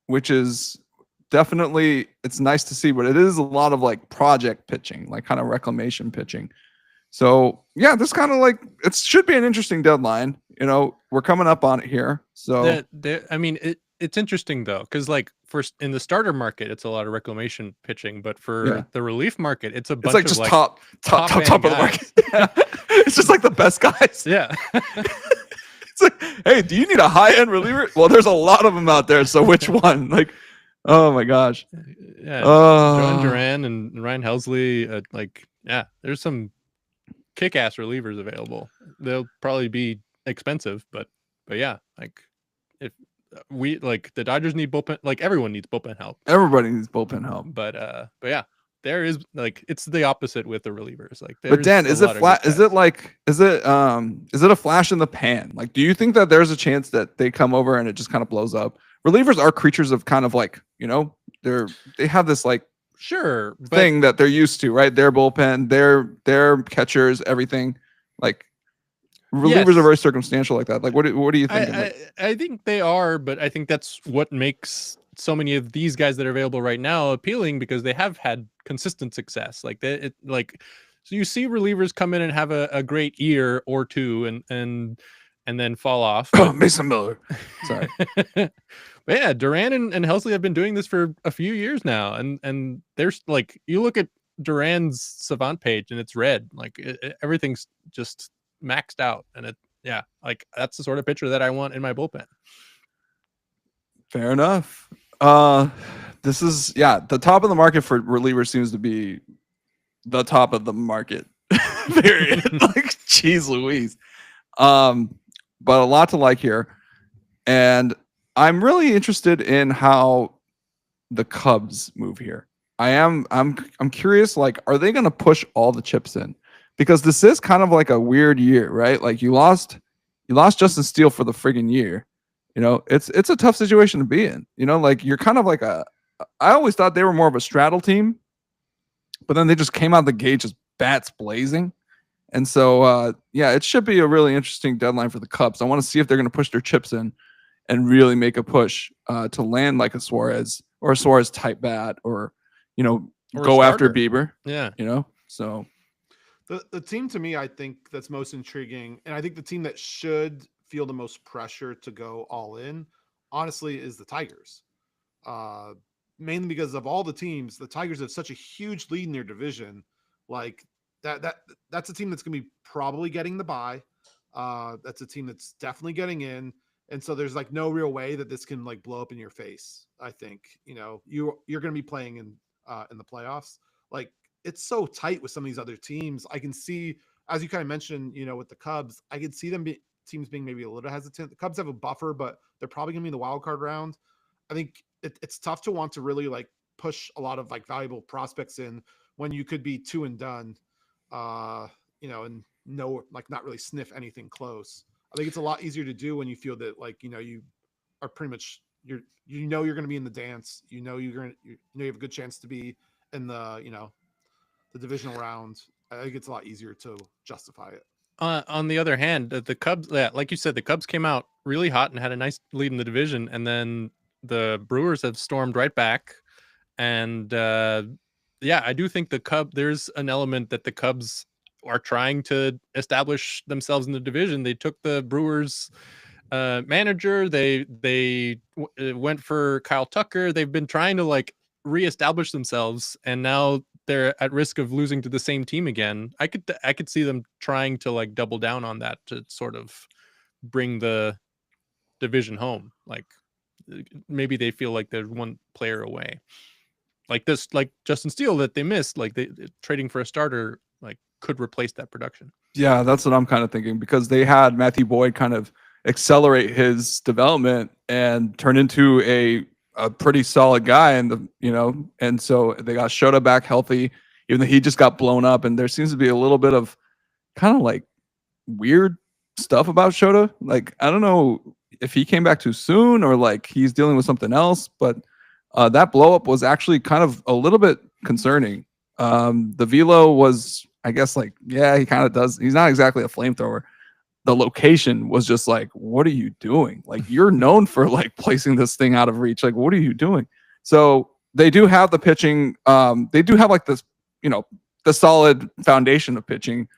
which is definitely, it's nice to see, but it is a lot of like project pitching, like kind of reclamation pitching. So yeah, this kind of like, it should be an interesting deadline. We're coming up on it here. So it's interesting though, because like first in the starter market, it's a lot of reclamation pitching, but for the relief market, it's a bunch like of just like top of the market. Yeah. It's just like the best guys. Yeah. It's like, hey, do you need a high-end reliever? Well, there's a lot of them out there. So which one? Like, oh my gosh. Yeah. John Duran and Ryan Helsley. There's some kick-ass relievers available. They'll probably be expensive, but yeah, like if we like the Dodgers need bullpen, like everyone needs bullpen help. Everybody needs bullpen help. But yeah, there is like it's the opposite with the relievers. Like, but Dan, is it flat? Is it a flash in the pan? Like, do you think that there's a chance that they come over and it just kind of blows up? Relievers are creatures of kind of like, they have this like thing that they're used to, right? Their bullpen, their catchers, everything. Like relievers are very circumstantial like that. Like, what do you think? I think they are, but I think that's what makes so many of these guys that are available right now appealing, because they have had consistent success. Like so you see relievers come in and have a great year or two and then fall off. Mason Miller. Sorry. But yeah, Duran and Helsley have been doing this for a few years now, and there's like, you look at Duran's Savant page and it's red, like everything's just maxed out, and like that's the sort of pitcher that I want in my bullpen. Fair enough. This is the top of the market for relievers seems to be the top of the market. Period. Like, geez Louise. But a lot to like here, and I'm really interested in how the Cubs move here. I'm curious, like, are they going to push all the chips in? Because this is kind of like a weird year, right? Like you lost Justin Steele for the friggin' year. It's a tough situation to be in. Like you're kind of like I always thought they were more of a straddle team, but then they just came out the gate just bats blazing. And so, yeah, it should be a really interesting deadline for the Cubs. I want to see if they're going to push their chips in and really make a push to land like a Suarez or a Suarez type bat, or go after Bieber. Yeah. So the team to me, I think that's most intriguing, and I think the team that should feel the most pressure to go all in, honestly, is the Tigers. Mainly because of all the teams, the Tigers have such a huge lead in their division. Like that's a team that's going to be probably getting the bye. That's a team that's definitely getting in. And so there's like no real way that this can like blow up in your face. I think, you're going to be playing in the playoffs. Like it's so tight with some of these other teams. I can see, as you kind of mentioned, with the Cubs, I could see teams being maybe a little hesitant. The Cubs have a buffer, but they're probably going to be in the wild card round. I think it's tough to want to really like push a lot of like valuable prospects in when you could be 2 and done, and not really sniff anything close. I think it's a lot easier to do when you feel that like, you are pretty much you're going to be in the dance, you have a good chance to be in the, the divisional round. I think it's a lot easier to justify it. On the other hand, the Cubs, like you said, the Cubs came out really hot and had a nice lead in the division, and then the Brewers have stormed right back. And I do think there's an element that the Cubs are trying to establish themselves in the division. They took the Brewers manager. They went for Kyle Tucker. They've been trying to like reestablish themselves, and now they're at risk of losing to the same team again. I could see them trying to like double down on that to sort of bring the division home. Like maybe they feel like they're one player away. Like this, like Justin Steele that they missed, like they trading for a starter, like could replace that production. Yeah, that's what I'm kind of thinking, because they had Matthew Boyd kind of accelerate his development and turn into a pretty solid guy, and and so they got Shota back healthy, even though he just got blown up, and there seems to be a little bit of kind of like weird stuff about Shota. Like I don't know if he came back too soon or like he's dealing with something else, but that blow up was actually kind of a little bit concerning. The velo was, I guess, like, yeah, he kind of does. He's not exactly a flamethrower. The location was just like, what are you doing? Like, you're known for like placing this thing out of reach. Like, what are you doing? So they do have the pitching. They do have like this, the solid foundation of pitching.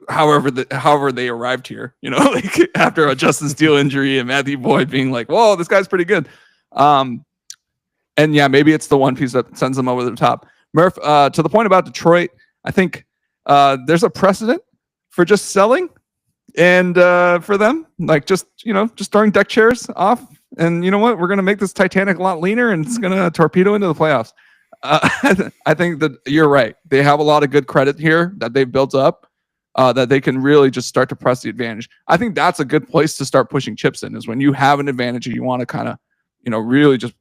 However they arrived here, like after a Justin Steele injury and Matthew Boyd being like, whoa, this guy's pretty good. And yeah, maybe it's the one piece that sends them over the top. Murph, to the point about Detroit, I think there's a precedent for just selling, and for them, like just throwing deck chairs off, and you know what, we're gonna make this Titanic a lot leaner, and it's gonna torpedo into the playoffs. I think that you're right. They have a lot of good credit here that they've built up, that they can really just start to press the advantage. I think that's a good place to start pushing chips in, is when you have an advantage and you want to kind of, really just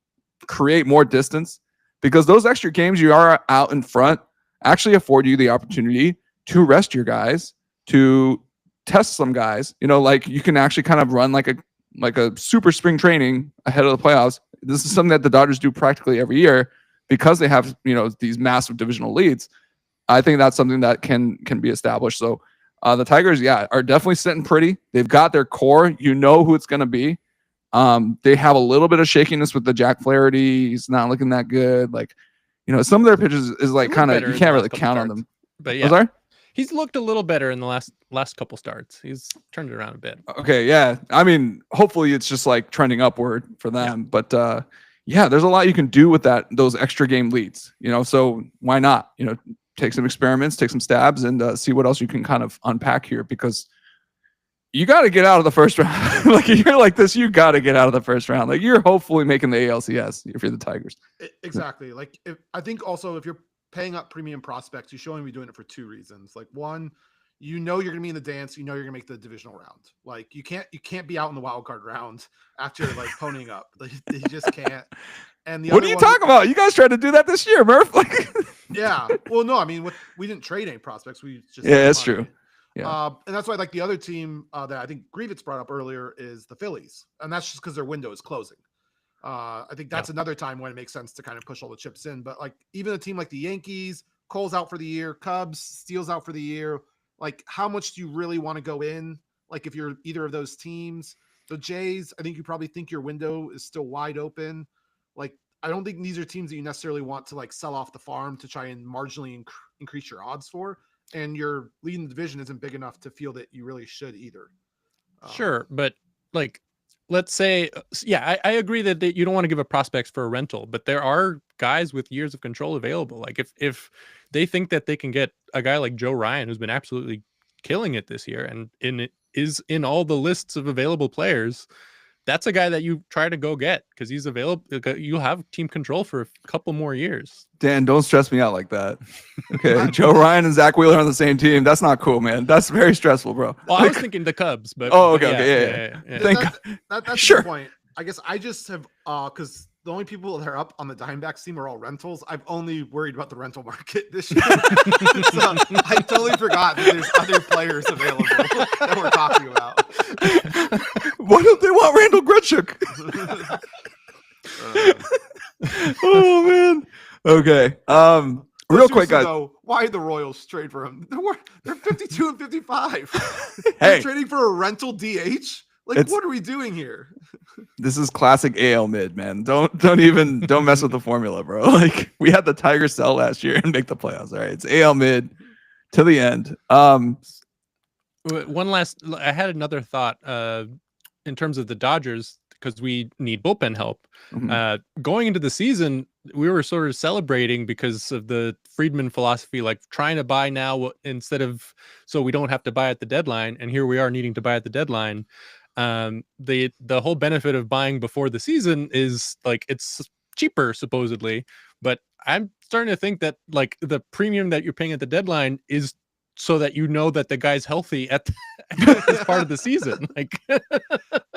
create more distance, because those extra games you are out in front actually afford you the opportunity to rest your guys, to test some guys. Like you can actually kind of run like a super spring training ahead of the playoffs. This is something that the Dodgers do practically every year because they have, these massive divisional leads. I think that's something that can be established. So the Tigers, are definitely sitting pretty. They've got their core. You know who it's going to be. They have a little bit of shakiness with the Jack Flaherty. He's not looking that good. Like, some of their pitches is like kind of, you can't really count on them. But yeah, he's looked a little better in the last couple starts. He's turned it around a bit. Okay, yeah. I mean, hopefully it's just like trending upward for them. Yeah. But there's a lot you can do with those extra game leads. So why not? Take some experiments, take some stabs, and see what else you can kind of unpack here, because you got to get out of the first round. Like you're like this, you got to get out of the first round. Like you're hopefully making the ALCS if you're the Tigers. Exactly. Like I think also if you're paying up premium prospects, you should only be doing it for two reasons. Like one, you know you're gonna be in the dance. You know you're gonna make the divisional round. Like you can't be out in the wild card round after like ponying up. Like, you just can't. And the What other are you one, talking about? You guys tried to do that this year, Murph. Like, yeah. Well, no, I mean, we didn't trade any prospects. We just yeah, that's money. true. Yeah. And that's why like the other team that I think Grievitz brought up earlier is the Phillies, and that's just because their window is closing. I think that's another time when it makes sense to kind of push all the chips in. But like even a team like the Yankees, Cole's out for the year, Cubs, Steele's out for the year. Like, how much do you really want to go in? Like, if you're either of those teams, the Jays, I think you probably think your window is still wide open. Like, I don't think these are teams that you necessarily want to like sell off the farm to try and marginally increase your odds for. And your leading the division isn't big enough to feel that you really should either. Sure, but like, let's say, I agree that you don't want to give up prospects for a rental, but there are guys with years of control available. Like if they think that they can get a guy like Joe Ryan, who's been absolutely killing it this year and is in all the lists of available players, that's a guy that you try to go get because he's available. You'll have team control for a couple more years. Dan, don't stress me out like that. Okay, Joe Ryan and Zach Wheeler on the same team. That's not cool, man. That's very stressful, bro. Well, I was thinking the Cubs, but okay, yeah. That's Sure. the point. I guess I just have because the only people that are up on the Diamondbacks team are all rentals. I've only worried about the rental market this year. So I totally forgot that there's other players available that we're talking about. Why don't they want Randall Grutchuk? Oh man. Okay. Real quick, guys. Though, why did the Royals trade for him? They're 52 and 55. Hey, they're trading for a rental DH. Like, what are we doing here? This is classic AL mid, man. Don't mess with the formula, bro. Like we had the Tigers sell last year and make the playoffs. All right, it's AL mid to the end. One last, I had another thought in terms of the Dodgers because we need bullpen help. Mm-hmm. Going into the season, we were sort of celebrating because of the Friedman philosophy, like trying to buy now instead of so we don't have to buy at the deadline. And here we are needing to buy at the deadline. The whole benefit of buying before the season is like it's cheaper supposedly, but I'm starting to think that like the premium that you're paying at the deadline is so that you know that the guy's healthy at this part of the season. Like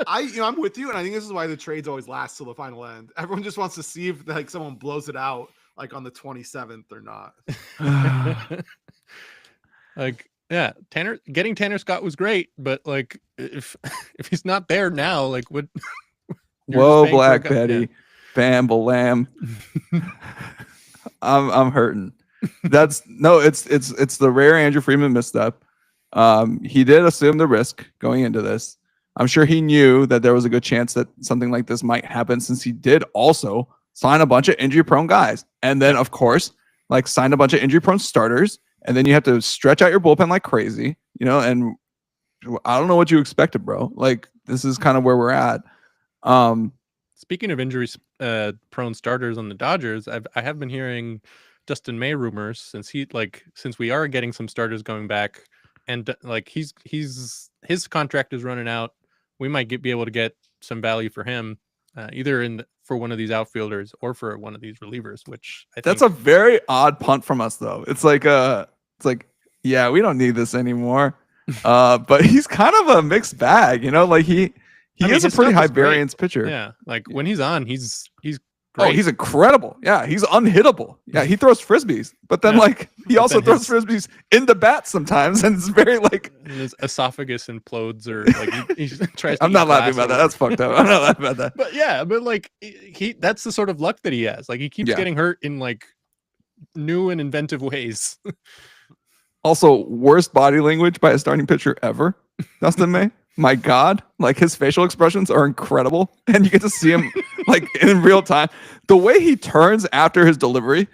I'm with you, and I think this is why the trades always last till the final end. Everyone just wants to see if like someone blows it out like on the 27th or not. Like getting Tanner Scott was great, but like if he's not there now, like what? Whoa, Black Betty, bam, balam. I'm hurting. It's the rare Andrew Friedman misstep. He did assume the risk going into this. I'm sure he knew that there was a good chance that something like this might happen since he did also sign a bunch of injury-prone guys. And then, of course, like sign a bunch of injury-prone starters. And then you have to stretch out your bullpen like crazy, and I don't know what you expected, bro. Like, this is kind of where we're at. Speaking of injuries, prone starters on the Dodgers, I have been hearing Dustin May rumors since we are getting some starters going back, and like his contract is running out. We might be able to get some value for him, either for one of these outfielders or for one of these relievers. Which that's a very odd punt from us, though. It's like yeah, we don't need this anymore. But he's kind of a mixed bag, like he is a pretty high variance pitcher. Yeah, like when he's on, he's great. Oh, he's incredible. Yeah, he's unhittable. Yeah, he throws frisbees, but then he also throws frisbees in the bat sometimes, and it's very like his esophagus implodes or like he tries. I'm not laughing about that. That's fucked up. I'm not laughing about that. But like that's the sort of luck that he has. Like he keeps getting hurt in like new and inventive ways. Also, worst body language by a starting pitcher ever, Dustin May. My God, like his facial expressions are incredible, and you get to see him like in real time. The way he turns after his delivery,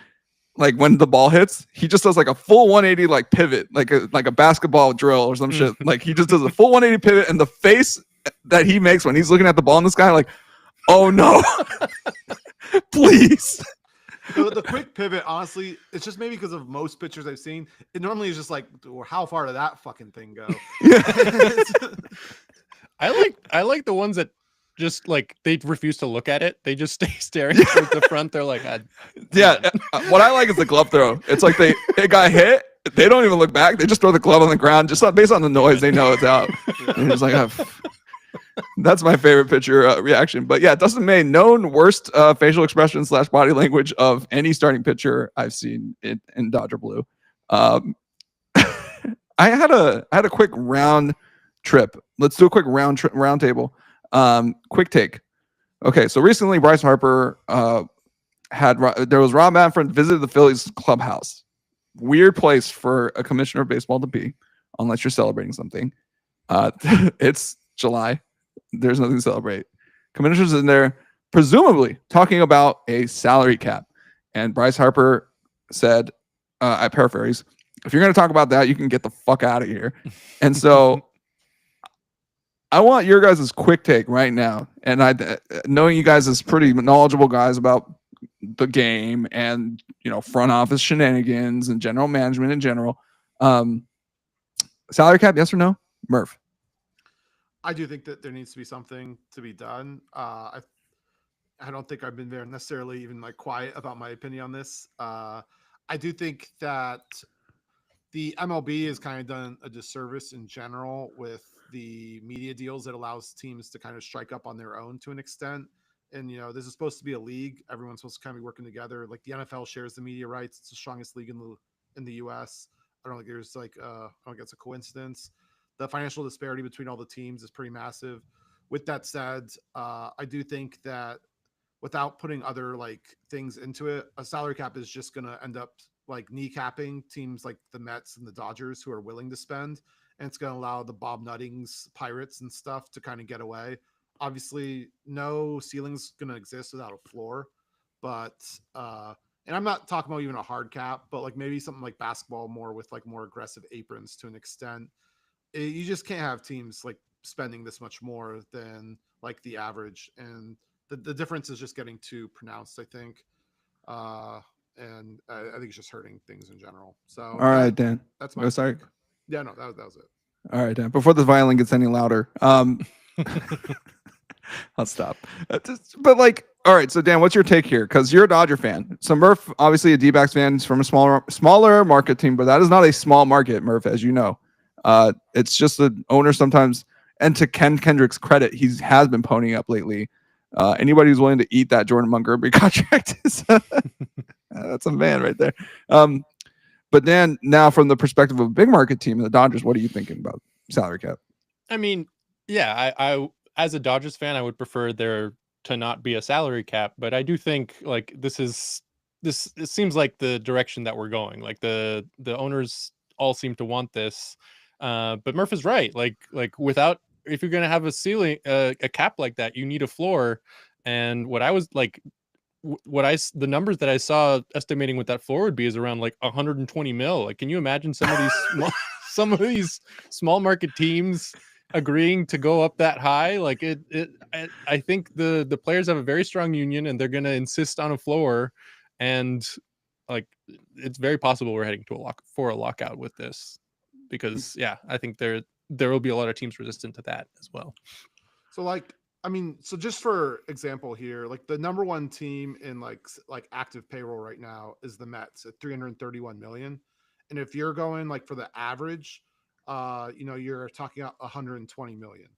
like when the ball hits, he just does like a full 180 like pivot, like a basketball drill or some shit. Like he just does a full 180 pivot, and the face that he makes when he's looking at the ball in the sky, like, oh no, please. The quick pivot, honestly, it's just maybe because of most pitchers I've seen. It normally is just like, well, how far did that fucking thing go? I like the ones that just like they refuse to look at it. They just stay staring towards the front. They're like, what I like is the glove throw. It's like it got hit They don't even look back. They just throw the glove on the ground, just based on the noise. They know it's out. And it's like, that's my favorite pitcher reaction. But yeah, Dustin May, known worst facial expression / body language of any starting pitcher I've seen in Dodger Blue. I had a quick round trip. Let's do a quick round table. Quick take. Okay, so recently Bryce Harper there was Rob Manfred visited the Phillies clubhouse. Weird place for a commissioner of baseball to be, unless you're celebrating something. It's July. There's nothing to celebrate. Commissioner's in there, presumably talking about a salary cap. And Bryce Harper said, I paraphrase, if you're going to talk about that, you can get the fuck out of here. And so I want your guys' quick take right now. And knowing you guys as pretty knowledgeable guys about the game and, front office shenanigans and general management in general. Salary cap, yes or no? Murph. I do think that there needs to be something to be done. I don't think I've been very necessarily even quiet about my opinion on this. I do think that the MLB has kind of done a disservice in general with the media deals that allows teams to kind of strike up on their own to an extent. And, this is supposed to be a league. Everyone's supposed to kind of be working together. Like the NFL shares the media rights. It's the strongest league in the US. I don't think there's I don't think it's a coincidence. The financial disparity between all the teams is pretty massive. With that said, I do think that without putting other things into it, a salary cap is just going to end up kneecapping teams like the Mets and the Dodgers who are willing to spend. And it's going to allow the Bob Nuttings, Pirates and stuff to kind of get away. Obviously, no ceiling's going to exist without a floor, but and I'm not talking about even a hard cap, but maybe something like basketball more with more aggressive aprons to an extent. You just can't have teams spending this much more than the average, and the difference is just getting too pronounced, I think. And I think it's just hurting things in general. So all right, Dan. That's my sorry. Yeah, no, that was it. All right, Dan. Before the violin gets any louder, I'll stop. But all right. So Dan, what's your take here? Because you're a Dodger fan. So Murph, obviously a D-backs fan. He's from a smaller market team, but that is not a small market, Murph, as you know. It's just the owner sometimes. And to Ken Kendrick's credit, he has been ponying up lately. Anybody who's willing to eat that Jordan Montgomery contract is that's a man right there. But Dan, now from the perspective of a big market team, the Dodgers, what are you thinking about salary cap? I mean, yeah, I as a Dodgers fan, I would prefer there to not be a salary cap, but I do think it seems like the direction that we're going. The owners all seem to want this. But Murph is right. Without, if you're going to have a ceiling, a cap like that, you need a floor. And what I was the numbers that I saw estimating what that floor would be is around 120 mil. Can you imagine some of these small market teams agreeing to go up that high? I think the players have a very strong union and they're going to insist on a floor, and it's very possible we're heading to a lockout with this, because I think there will be a lot of teams resistant to that as well. So so just for example here, the number one team in active payroll right now is the Mets at 331 million. And if you're going for the average, you're talking about 120 million.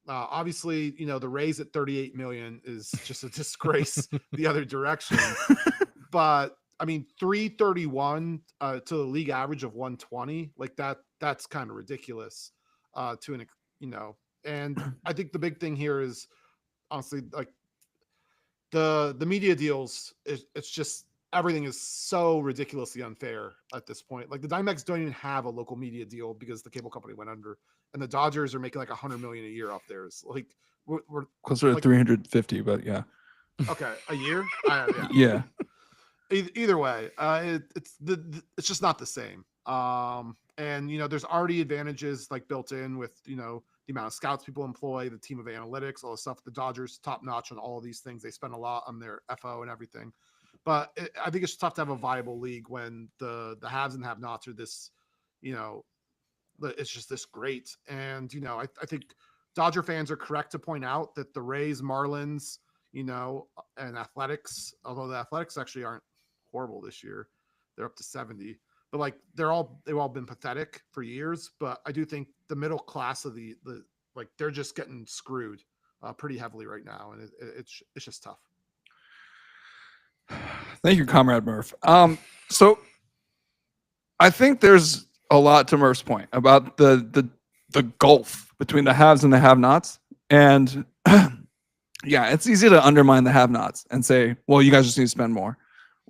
Obviously, the Rays at 38 million is just a disgrace the other direction. But I mean, 331 to the league average of 120, that's kind of ridiculous and I think the big thing here is honestly the media deals. It's just everything is so ridiculously unfair at this point. The Diamondbacks don't even have a local media deal because the cable company went under, and the Dodgers are making $100 million a year off theirs. We're closer to 350, but yeah. Okay, a year. Yeah. Either way, it's just not the same. And there's already advantages built in with the amount of scouts people employ, the team of analytics, all the stuff. The Dodgers top notch on all of these things. They spend a lot on their FO and everything. But I think it's tough to have a viable league when the haves and have-nots are this, it's just this great. And I think Dodger fans are correct to point out that the Rays, Marlins, and Athletics, although the Athletics actually aren't horrible this year, they're up to 70. but like they've all been pathetic for years. But I do think the middle class of the like they're just getting screwed pretty heavily right now, and it's just tough. Thank you, Comrade Murph. So I think there's a lot to Murph's point about the gulf between the haves and the have-nots, and yeah, it's easy to undermine the have-nots and say, well, you guys just need to spend more.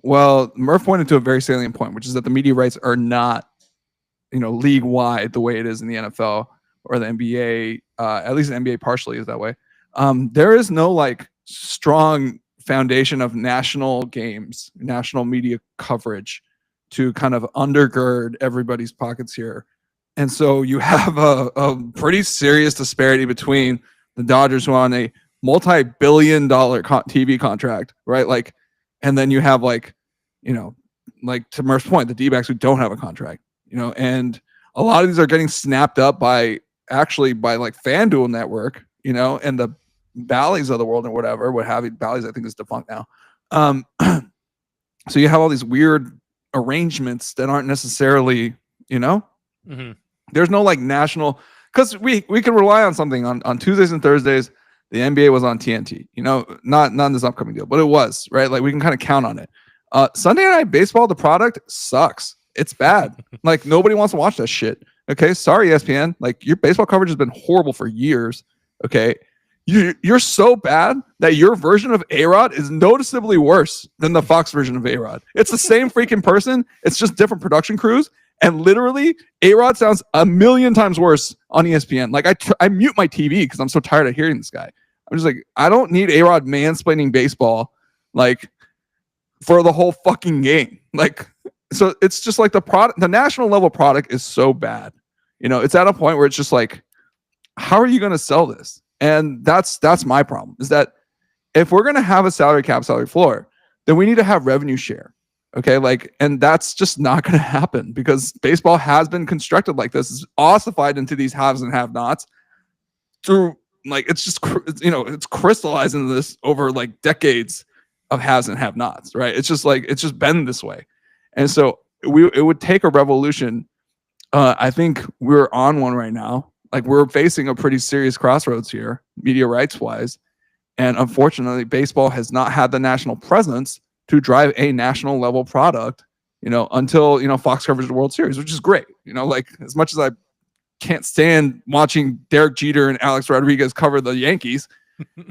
Well, Murph pointed to a very salient point, which is that the media rights are not, league-wide the way it is in the NFL or the NBA. At least the NBA partially is that way. There is no like strong foundation of national games, national media coverage to kind of undergird everybody's pockets here. And so you have a pretty serious disparity between the Dodgers, who are on a multi-billion-dollar TV contract, right? Like, and then you have like to Murph's point, the D-backs who don't have a contract, and a lot of these are getting snapped up by like FanDuel Network, and the Bally's of the world or whatever, what have you. Bally's, I think, is defunct now. So you have all these weird arrangements that aren't necessarily, there's no like national, because we can rely on something on Tuesdays and Thursdays. The NBA was on TNT, not in this upcoming deal, but it was, right? Like we can kind of count on it. Sunday Night Baseball, the product sucks. It's bad. Like nobody wants to watch that shit. Okay, sorry ESPN. Like your baseball coverage has been horrible for years. Okay, you're so bad that your version of A-Rod is noticeably worse than the Fox version of A-Rod. It's the same freaking person. It's just different production crews. And literally, A-Rod sounds a million times worse on ESPN. Like I mute my TV because I'm so tired of hearing this guy. I'm just like, I don't need A-Rod mansplaining baseball like for the whole fucking game. Like, so it's just like the national level product is so bad. It's at a point where it's just like, how are you going to sell this? And that's my problem, is that if we're going to have a salary cap, salary floor, then we need to have revenue share. Okay. Like, and that's just not going to happen because baseball has been constructed like this. It's ossified into these haves and have nots through like, it's just, it's crystallized into this over like decades of haves and have nots. Right. It's just like, it's just been this way. And so it would take a revolution. I think we're on one right now. Like we're facing a pretty serious crossroads here, media rights wise. And unfortunately, baseball has not had the national presence to drive a national level product, until, Fox covers the World Series, which is great. Like as much as I can't stand watching Derek Jeter and Alex Rodriguez cover the Yankees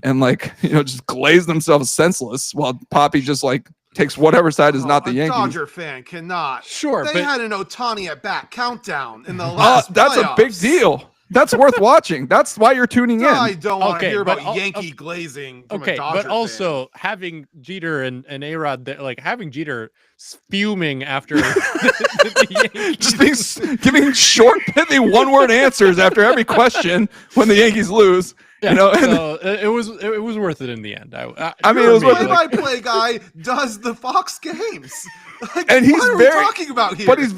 and like, just glaze themselves senseless while Poppy just like takes whatever side is not the Yankees. Dodger fan cannot. Sure. They had an Ohtani at bat countdown in the last that's playoffs. A big deal. That's worth watching. That's why you're tuning in. I don't want to hear about Yankee glazing from a Dodger but also having Jeter and A-Rod, like having Jeter fuming after the Yankees. Just giving short, pithy, one-word answers after every question when the Yankees lose. Yeah, so it was worth it in the end. I mean, it was worth it. Play-by-play guy does the Fox games. Like, and he's talking about here? But he's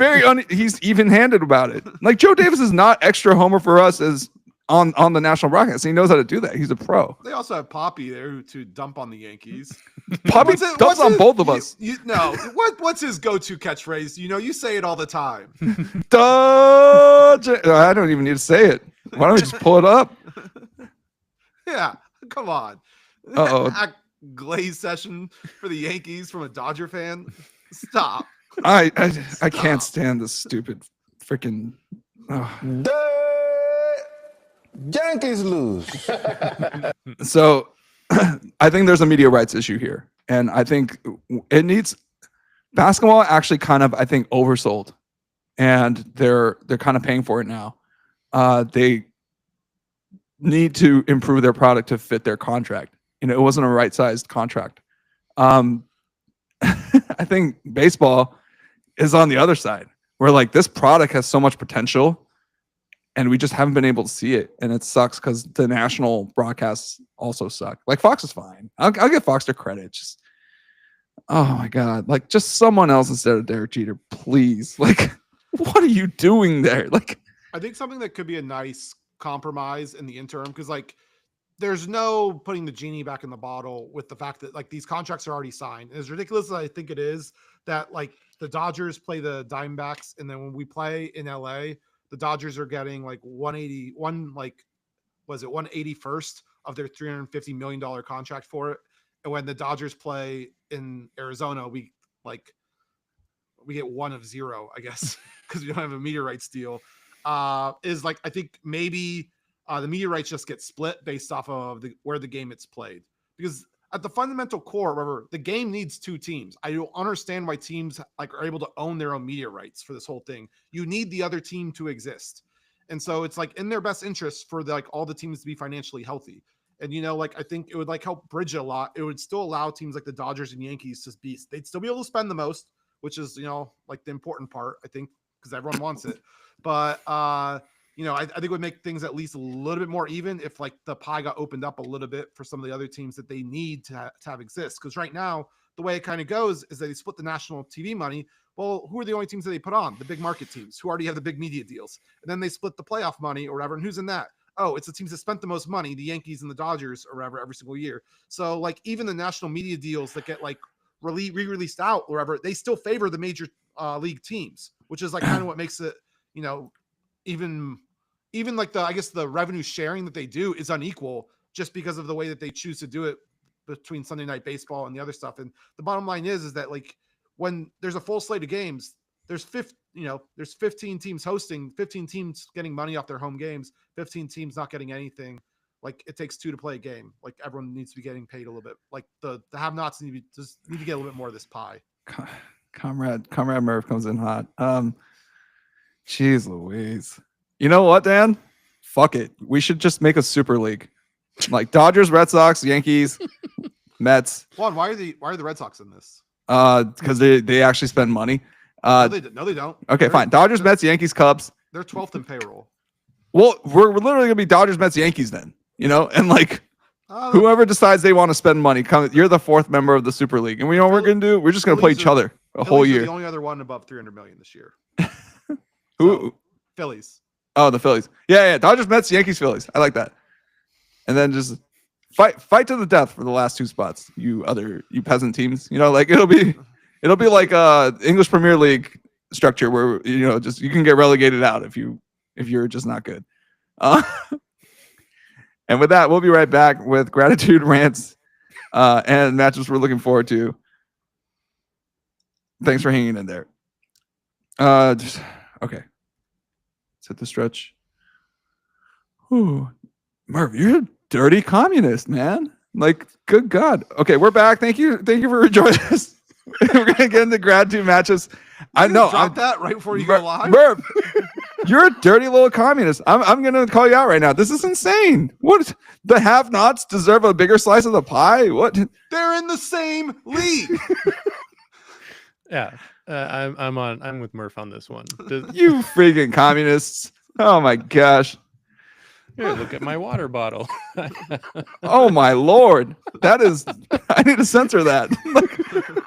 he's even-handed about it. Like Joe Davis is not extra homer for us as on the national broadcast. He knows how to do that. He's a pro. They also have Poppy there to dump on the Yankees. Poppy dumps on both of us. What's his go-to catchphrase? You say it all the time. I don't even need to say it. Why don't we just pull it up? Yeah, come on. Uh-oh. Glaze session for the Yankees from a Dodger fan. Stop. I can't stand this stupid freaking. Yankees lose. So I think there's a media rights issue here. And I think it needs basketball actually kind of, I think, oversold. And they're kind of paying for it now. They need to improve their product to fit their contract. It wasn't a right-sized contract. I think baseball is on the other side where like this product has so much potential and we just haven't been able to see it. And it sucks because the national broadcasts also suck. Like Fox is fine. I'll give Fox their credit. Just, oh my God, like just someone else instead of Derek Jeter, please. Like, what are you doing there? Like, I think something that could be a nice compromise in the interim, because like there's no putting the genie back in the bottle with the fact that like these contracts are already signed. As ridiculous as I think it is that like the Dodgers play the Diamondbacks, and then when we play in LA, the Dodgers are getting like 181st of their $350 million contract for it. And when the Dodgers play in Arizona, we get 1 of 0, I guess, because we don't have a media rights deal. Is like, I think maybe the media rights just get split based off of where the game it's played. Because at the fundamental core, remember, the game needs 2 teams. I don't understand why teams like are able to own their own media rights for this whole thing. You need the other team to exist. And so it's like in their best interest for all the teams to be financially healthy. And, like, I think it would like help bridge a lot. It would still allow teams like the Dodgers and Yankees to be, they'd still be able to spend the most, which is, like the important part, I think, because everyone wants it. But, I think it would make things at least a little bit more even if like the pie got opened up a little bit for some of the other teams that they need to have exist. Because right now, the way it kind of goes is that they split the national TV money. Well, who are the only teams that they put on? The big market teams who already have the big media deals. And then they split the playoff money or whatever. And who's in that? Oh, it's the teams that spent the most money, the Yankees and the Dodgers or whatever, every single year. So like even the national media deals that get like re-released out or whatever, they still favor the major league teams, which is like kind of what makes it, even like I guess the revenue sharing that they do is unequal just because of the way that they choose to do it between Sunday Night Baseball and the other stuff. And the bottom line is that like when there's a full slate of games, there's 15 teams hosting, 15 teams getting money off their home games, 15 teams not getting anything. Like it takes 2 to play a game. Like everyone needs to be getting paid a little bit. Like the have-nots need to get a little bit more of this pie. Comrade Murph comes in hot. Jeez Louise. You know what, Dan? Fuck it. We should just make a super league. Like Dodgers, Red Sox, Yankees, Mets. Juan, why are the Red Sox in this? Because they actually spend money. No, they don't. Okay, fine. Dodgers, Mets, Yankees, Cubs. They're 12th in payroll. Well, we're literally gonna be Dodgers, Mets, Yankees then. And like whoever decides they want to spend money, you're the 4th member of the Super League. And we know what we're gonna do? We're just gonna play each other a whole year. The only other one above 300 million this year. Who? Phillies. Oh, the Phillies. Yeah. Dodgers, Mets, Yankees, Phillies. I like that. And then just fight to the death for the last 2 spots. You peasant teams. Like it'll be like English Premier League structure where just you can get relegated out if you're just not good. And with that, we'll be right back with gratitude rants and matches we're looking forward to. Thanks for hanging in there. Okay. Let's hit the stretch. Ooh, Murph, you're a dirty communist, man. Like, good God. Okay, we're back. Thank you for joining us. We're gonna get into gratitude matches. I know. Drop that right before you go live. Murph, you're a dirty little communist. I'm gonna call you out right now. This is insane. What? The have-nots deserve a bigger slice of the pie? What? They're in the same league. Yeah. I'm with Murph on this one. You freaking communists. Oh my gosh. Here, look at my water bottle. Oh my Lord. I need to censor that.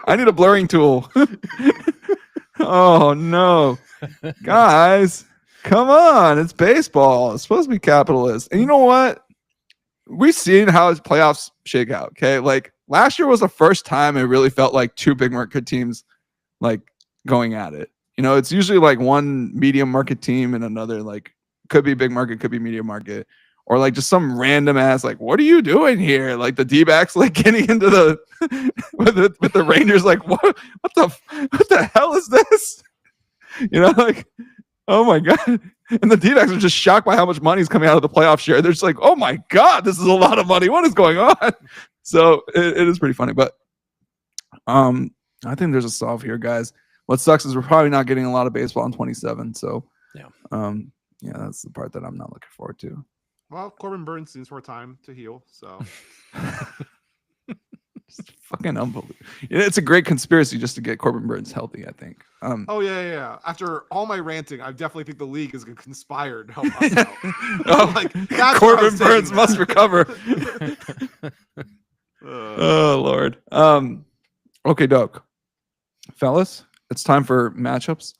I need a blurring tool. Oh no. Guys, come on. It's baseball. It's supposed to be capitalist. And you know what? We've seen how his playoffs shake out. Okay. Like last year was the first time it really felt like 2 big market teams like going at it. It's usually like one medium market team and another like could be big market, could be medium market, or like just some random ass like, what are you doing here? Like the D-backs like getting into the with the Rangers like what the hell is this? Like oh my God. And the D-backs are just shocked by how much money is coming out of the playoff share. They're just like, oh my God, this is a lot of money. What is going on? So it is pretty funny, but I think there's a solve here, guys. What sucks is we're probably not getting a lot of baseball in 27. So yeah, that's the part that I'm not looking forward to. Well, Corbin Burns needs more time to heal. So it's fucking unbelievable. It's a great conspiracy just to get Corbin Burns healthy, I think. Oh yeah. After all my ranting, I definitely think the league is going to conspire to help us out. Oh, like Corbin Burns must recover. Oh Lord. Okay, Doc. Fellas, it's time for matchups,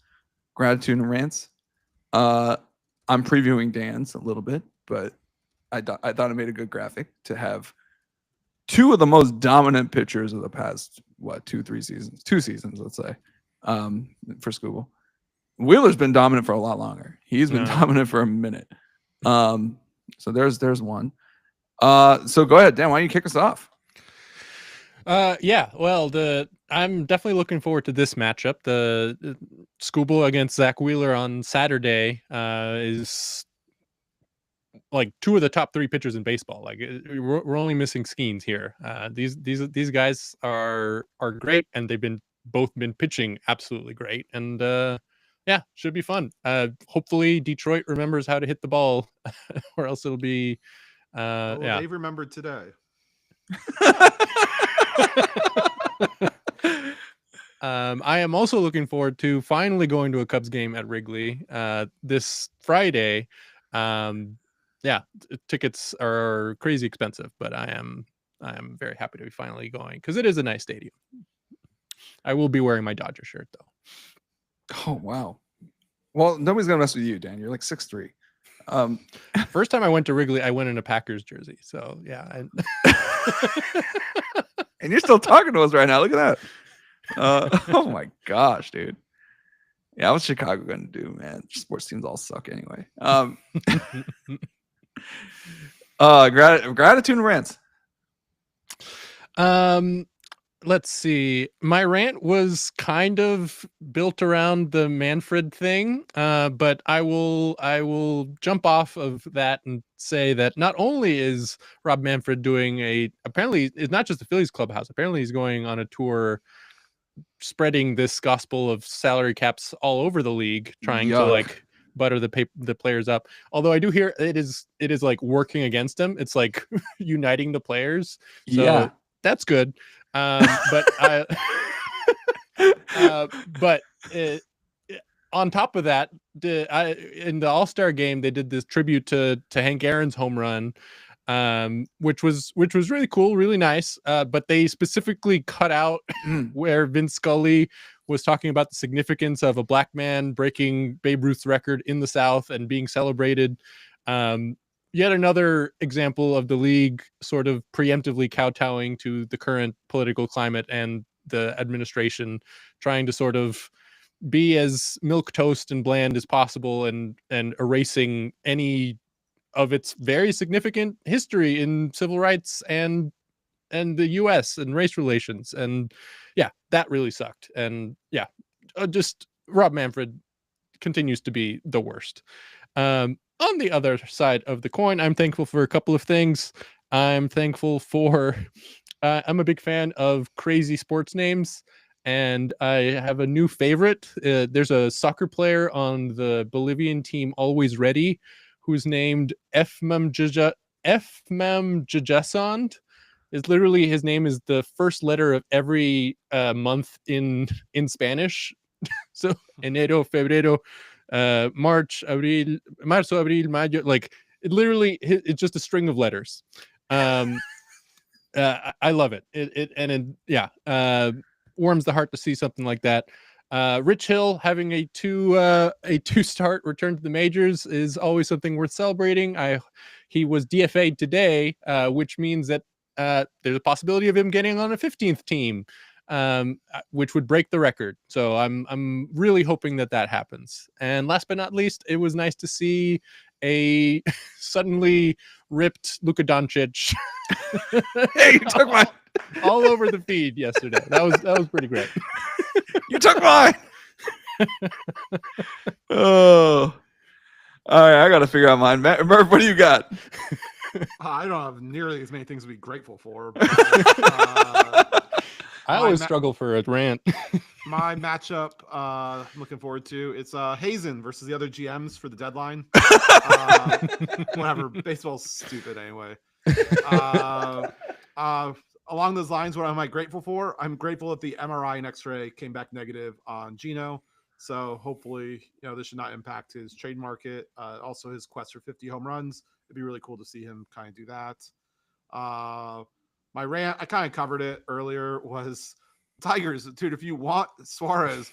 gratitude and rants. I'm previewing Dan's a little bit, but I thought I made a good graphic to have 2 of the most dominant pitchers of the past 2 seasons, let's say, for Scooble. Wheeler's been dominant for a lot longer. He's been dominant for a minute. So there's one. So go ahead, Dan. Why don't you kick us off? Yeah, well, I'm definitely looking forward to this matchup. The Scooble against Zach Wheeler on Saturday is like two of the top 3 pitchers in baseball. Like we're only missing Skeens here. These guys are great, and they've both been pitching absolutely great. And yeah, should be fun. Hopefully Detroit remembers how to hit the ball, or else it'll be yeah. They've remembered today. I am also looking forward to finally going to a Cubs game at Wrigley this Friday. Yeah, tickets are crazy expensive, but I am very happy to be finally going because it is a nice stadium. I will be wearing my Dodger shirt though. Oh wow. Well, nobody's gonna mess with you, Dan. You're like 6'3". First time I went to Wrigley, I went in a Packers jersey. So yeah. And you're still talking to us right now. Look at that. Oh my gosh, dude. Yeah, what's Chicago gonna do, man? Sports teams all suck anyway. Gratitude and rants. Let's see. My rant was kind of built around the Manfred thing, but I will jump off of that and say that not only is Rob Manfred doing apparently it's not just the Phillies clubhouse. Apparently he's going on a tour spreading this gospel of salary caps all over the league, trying to like butter the players up. Although I do hear it is like working against him. It's like uniting the players. So that's good. But on top of that, in the All-Star game, they did this tribute to Hank Aaron's home run, which was really cool, really nice. But they specifically cut out where Vince Scully was talking about the significance of a black man breaking Babe Ruth's record in the South and being celebrated. Yet another example of the league sort of preemptively kowtowing to the current political climate and the administration, trying to sort of be as milquetoast and bland as possible and erasing any of its very significant history in civil rights and the US and race relations. And yeah, that really sucked. And yeah, just Rob Manfred continues to be the worst. On the other side of the coin, I'm thankful for a couple of things. I'm thankful for, I'm a big fan of crazy sports names, and I have a new favorite. There's a soccer player on the Bolivian team, Always Ready, who's named Efmam Jajasand. Is literally, his name is the first letter of every month in Spanish. So, enero, febrero, March, Abril, Marzo, Abril, Mayo, like it literally, it's just a string of letters. I love it. It warms the heart to see something like that. Rich Hill having a two-start return to the majors is always something worth celebrating. He was DFA'd today, which means that there's a possibility of him getting on a 15th team. Which would break the record. So I'm really hoping that happens. And last but not least, it was nice to see a suddenly ripped Luka Doncic. Hey, you took mine all over the feed yesterday. That was pretty great. You took mine. Oh, all right. I got to figure out mine. Murph, what do you got? I don't have nearly as many things to be grateful for. But, I always struggle for a rant. My matchup, I'm looking forward to. It's Hazen versus the other GMs for the deadline. Whatever. Baseball's stupid anyway. Along those lines, what am I grateful for? I'm grateful that the MRI and X-ray came back negative on Gino. So hopefully, this should not impact his trade market. Also, his quest for 50 home runs. It'd be really cool to see him kind of do that. My rant, I kind of covered it earlier, was Tigers. Dude, if you want Suarez,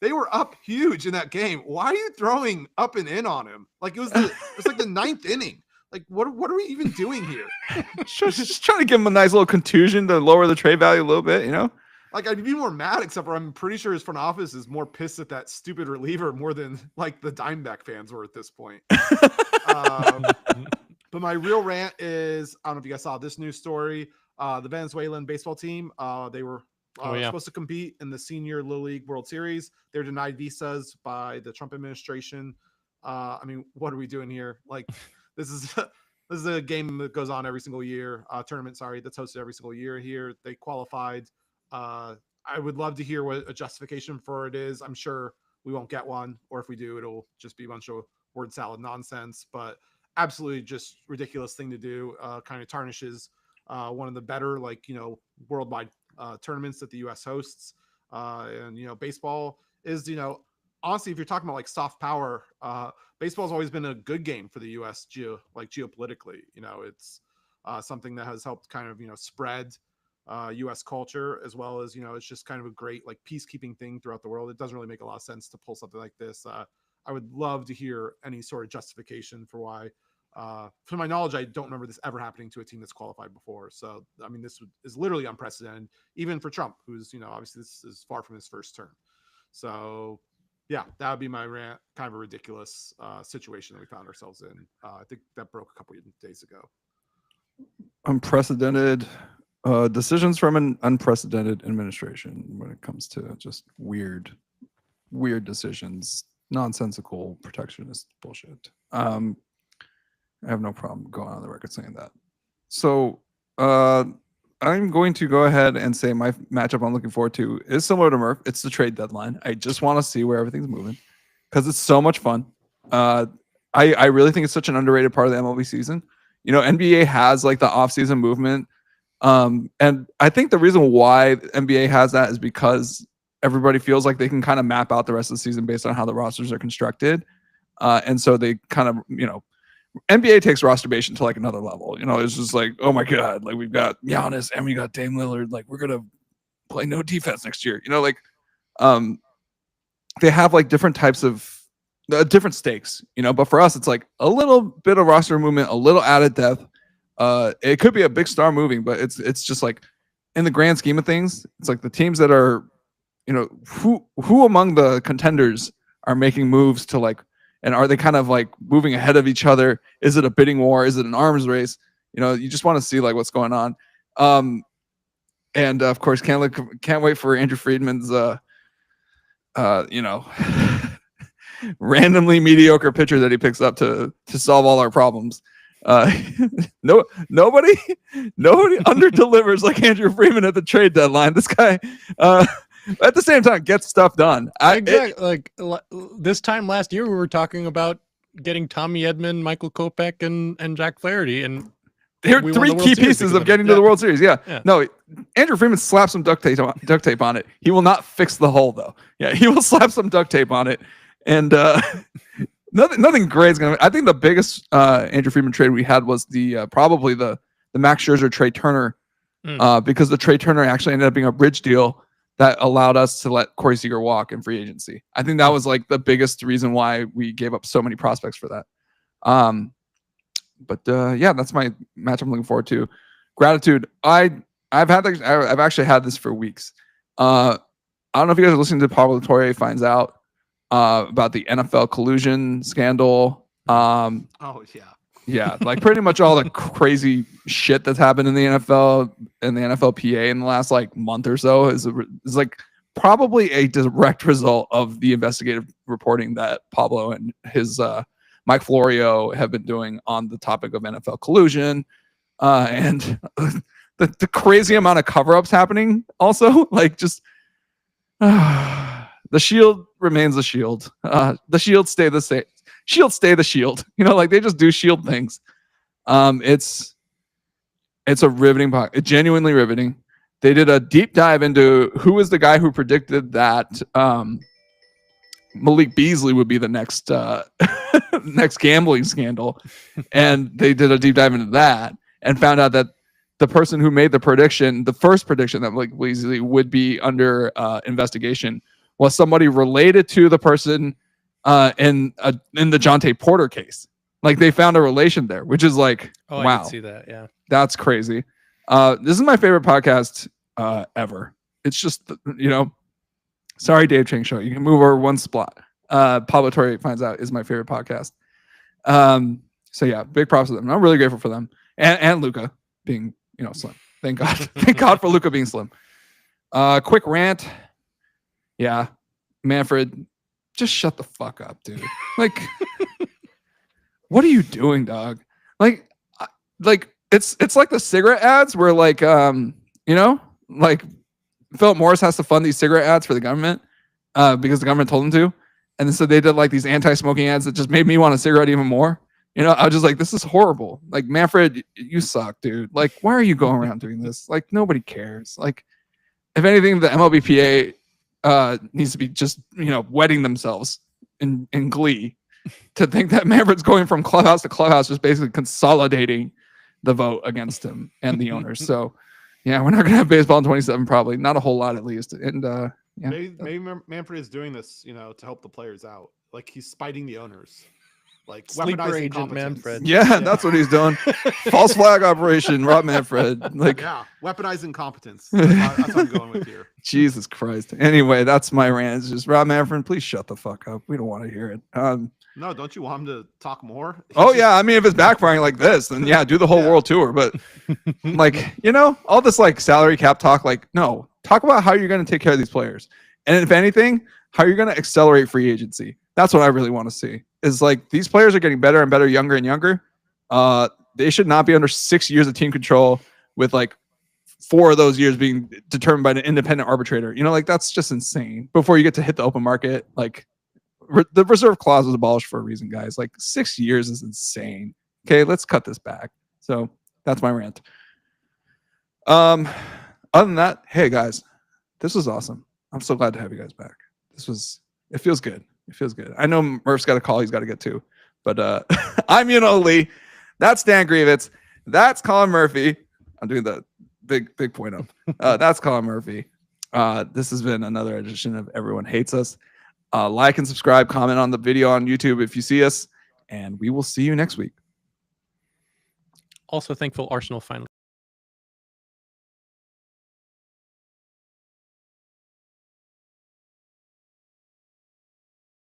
they were up huge in that game. Why are you throwing up and in on him? Like it's like the 9th inning. Like what are we even doing here? Just trying to give him a nice little contusion to lower the trade value a little bit, like I'd be more mad, except for I'm pretty sure his front office is more pissed at that stupid reliever more than like the Diamondback fans were at this point. But my real rant is, I don't know if you guys saw this news story. The Venezuelan baseball team, they were supposed to compete in the Senior Little League World Series. They're denied visas by the Trump administration. I mean, what are we doing here? Like, this is a game that goes on every single year. Tournament, that's hosted every single year here. They qualified. I would love to hear what a justification for it is. I'm sure we won't get one, or if we do, it'll just be a bunch of word salad nonsense. But absolutely just ridiculous thing to do. Kind of tarnishes one of the better, worldwide tournaments that the U.S. hosts. And baseball is, honestly, if you're talking about like soft power, baseball has always been a good game for the U.S. geopolitically. It's something that has helped kind of spread U.S. culture, as well as it's just kind of a great like peacekeeping thing throughout the world. It doesn't really make a lot of sense to pull something like this. I would love to hear any sort of justification for why. To my knowledge, I don't remember this ever happening to a team that's qualified before. So, I mean, this is literally unprecedented, even for Trump, who's, obviously this is far from his first term. So, yeah, that would be my rant. Kind of a ridiculous situation that we found ourselves in. I think that broke a couple of days ago. Unprecedented decisions from an unprecedented administration when it comes to just weird decisions, nonsensical protectionist bullshit. I have no problem going on the record saying that. So I'm going to go ahead and say my matchup I'm looking forward to is similar to Murph. It's the trade deadline. I just want to see where everything's moving because it's so much fun. I really think it's such an underrated part of the MLB season. NBA has like the off-season movement. And I think the reason why NBA has that is because everybody feels like they can kind of map out the rest of the season based on how the rosters are constructed. And so they kind of, NBA takes rosterbation to like another level. It's just like, oh my God, like we've got Giannis and we got Dame Lillard. Like we're going to play no defense next year. They have like different types of different stakes, but for us, it's like a little bit of roster movement, a little added depth. It could be a big star moving, but it's just like in the grand scheme of things, it's like the teams that are, who among the contenders are making moves to like, and are they kind of like moving ahead of each other? Is it a bidding war? Is it an arms race? You just want to see like what's going on. And of course, can't wait for Andrew Friedman's, randomly mediocre pitcher that he picks up to solve all our problems. Nobody under delivers like Andrew Friedman at the trade deadline. This guy, at the same time, gets stuff done. This time last year, we were talking about getting Tommy Edman, Michael Kopech, and Jack Flaherty, and they're three key pieces of getting to the World Series. Yeah. No, Andrew Friedman slapped some duct tape on it. He will not fix the hole though. Yeah, he will slap some duct tape on it, and nothing great is gonna. I think the biggest Andrew Friedman trade we had was probably the Max Scherzer Trey Turner, because the Trey Turner actually ended up being a bridge deal that allowed us to let Corey Seager walk in free agency. I think that was like the biggest reason why we gave up so many prospects for that. But that's my match I'm looking forward to. Gratitude. I've actually had this for weeks. I don't know if you guys are listening to Pablo Torre finds out about the NFL collusion scandal. Yeah, like pretty much all the crazy shit that's happened in the NFL and the NFLPA in the last like month or so is like probably a direct result of the investigative reporting that Pablo and his Mike Florio have been doing on the topic of NFL collusion, and the crazy amount of cover-ups happening. Also, like just the Shield remains the Shield. The Shield stay the same. Shield stay the Shield. Like they just do Shield things. It's a riveting podcast. Genuinely riveting. They did a deep dive into who was the guy who predicted that Malik Beasley would be the next next gambling scandal, and they did a deep dive into that and found out that the person who made the first prediction that Malik Beasley would be under investigation was somebody related to the person in the Jonte Porter case. Like they found a relation there, which is like, wow, I can see that. Yeah, that's crazy. This is my favorite podcast ever. It's just, sorry, Dave Chang Show. You can move over one spot. Pablo Torre Finds Out is my favorite podcast. So yeah, big props to them. I'm really grateful for them. And Luca being, slim. Thank God. Thank God for Luca being slim. Quick rant. Yeah. Manfred, just shut the fuck up, dude. Like, what are you doing, dog? Like it's like the cigarette ads where like Philip Morris has to fund these cigarette ads for the government because the government told him to. And so they did like these anti-smoking ads that just made me want a cigarette even more. I was just like, this is horrible. Like, Manfred, you suck, dude. Like, why are you going around doing this? Like, nobody cares. Like, if anything, the MLBPA needs to be just, wetting themselves in glee to think that Manfred's going from clubhouse to clubhouse, just basically consolidating the vote against him and the owners. So, yeah, we're not going to have baseball in 27, probably. Not a whole lot, at least. And, yeah. Maybe Manfred is doing this, to help the players out. Like, he's spiting the owners. Like, Sleeper weaponizing agent competence. Manfred. Yeah, that's what he's doing. False flag operation, Rob Manfred. Like, yeah, weaponizing competence. That's what I'm going with here. Jesus Christ. Anyway, that's my rant. It's just, Rob Manfred, please shut the fuck up. We don't want to hear it. No, don't you want him to talk more? Yeah. I mean, if it's backfiring like this, then yeah, do the whole world tour. But like, all this like salary cap talk, like, no, talk about how you're going to take care of these players. And if anything, how you're going to accelerate free agency. That's what I really want to see. Is like, these players are getting better and better, younger and younger. They should not be under 6 years of team control with like 4 of those years being determined by an independent arbitrator. Like, that's just insane. Before you get to hit the open market, like the reserve clause was abolished for a reason, guys. Like, 6 years is insane. Okay, let's cut this back. So that's my rant. Other than that, hey guys, this was awesome. I'm so glad to have you guys back. It feels good. It feels good. I know Murph's got a call he's got to get to, but I'm Euno Lee. That's Dan Grievitz. That's Colin Murphy. I'm doing the big point up. That's Colin Murphy. This has been another edition of Everyone Hates Us. Like and subscribe, comment on the video on YouTube if you see us, and we will see you next week. Also thankful Arsenal finally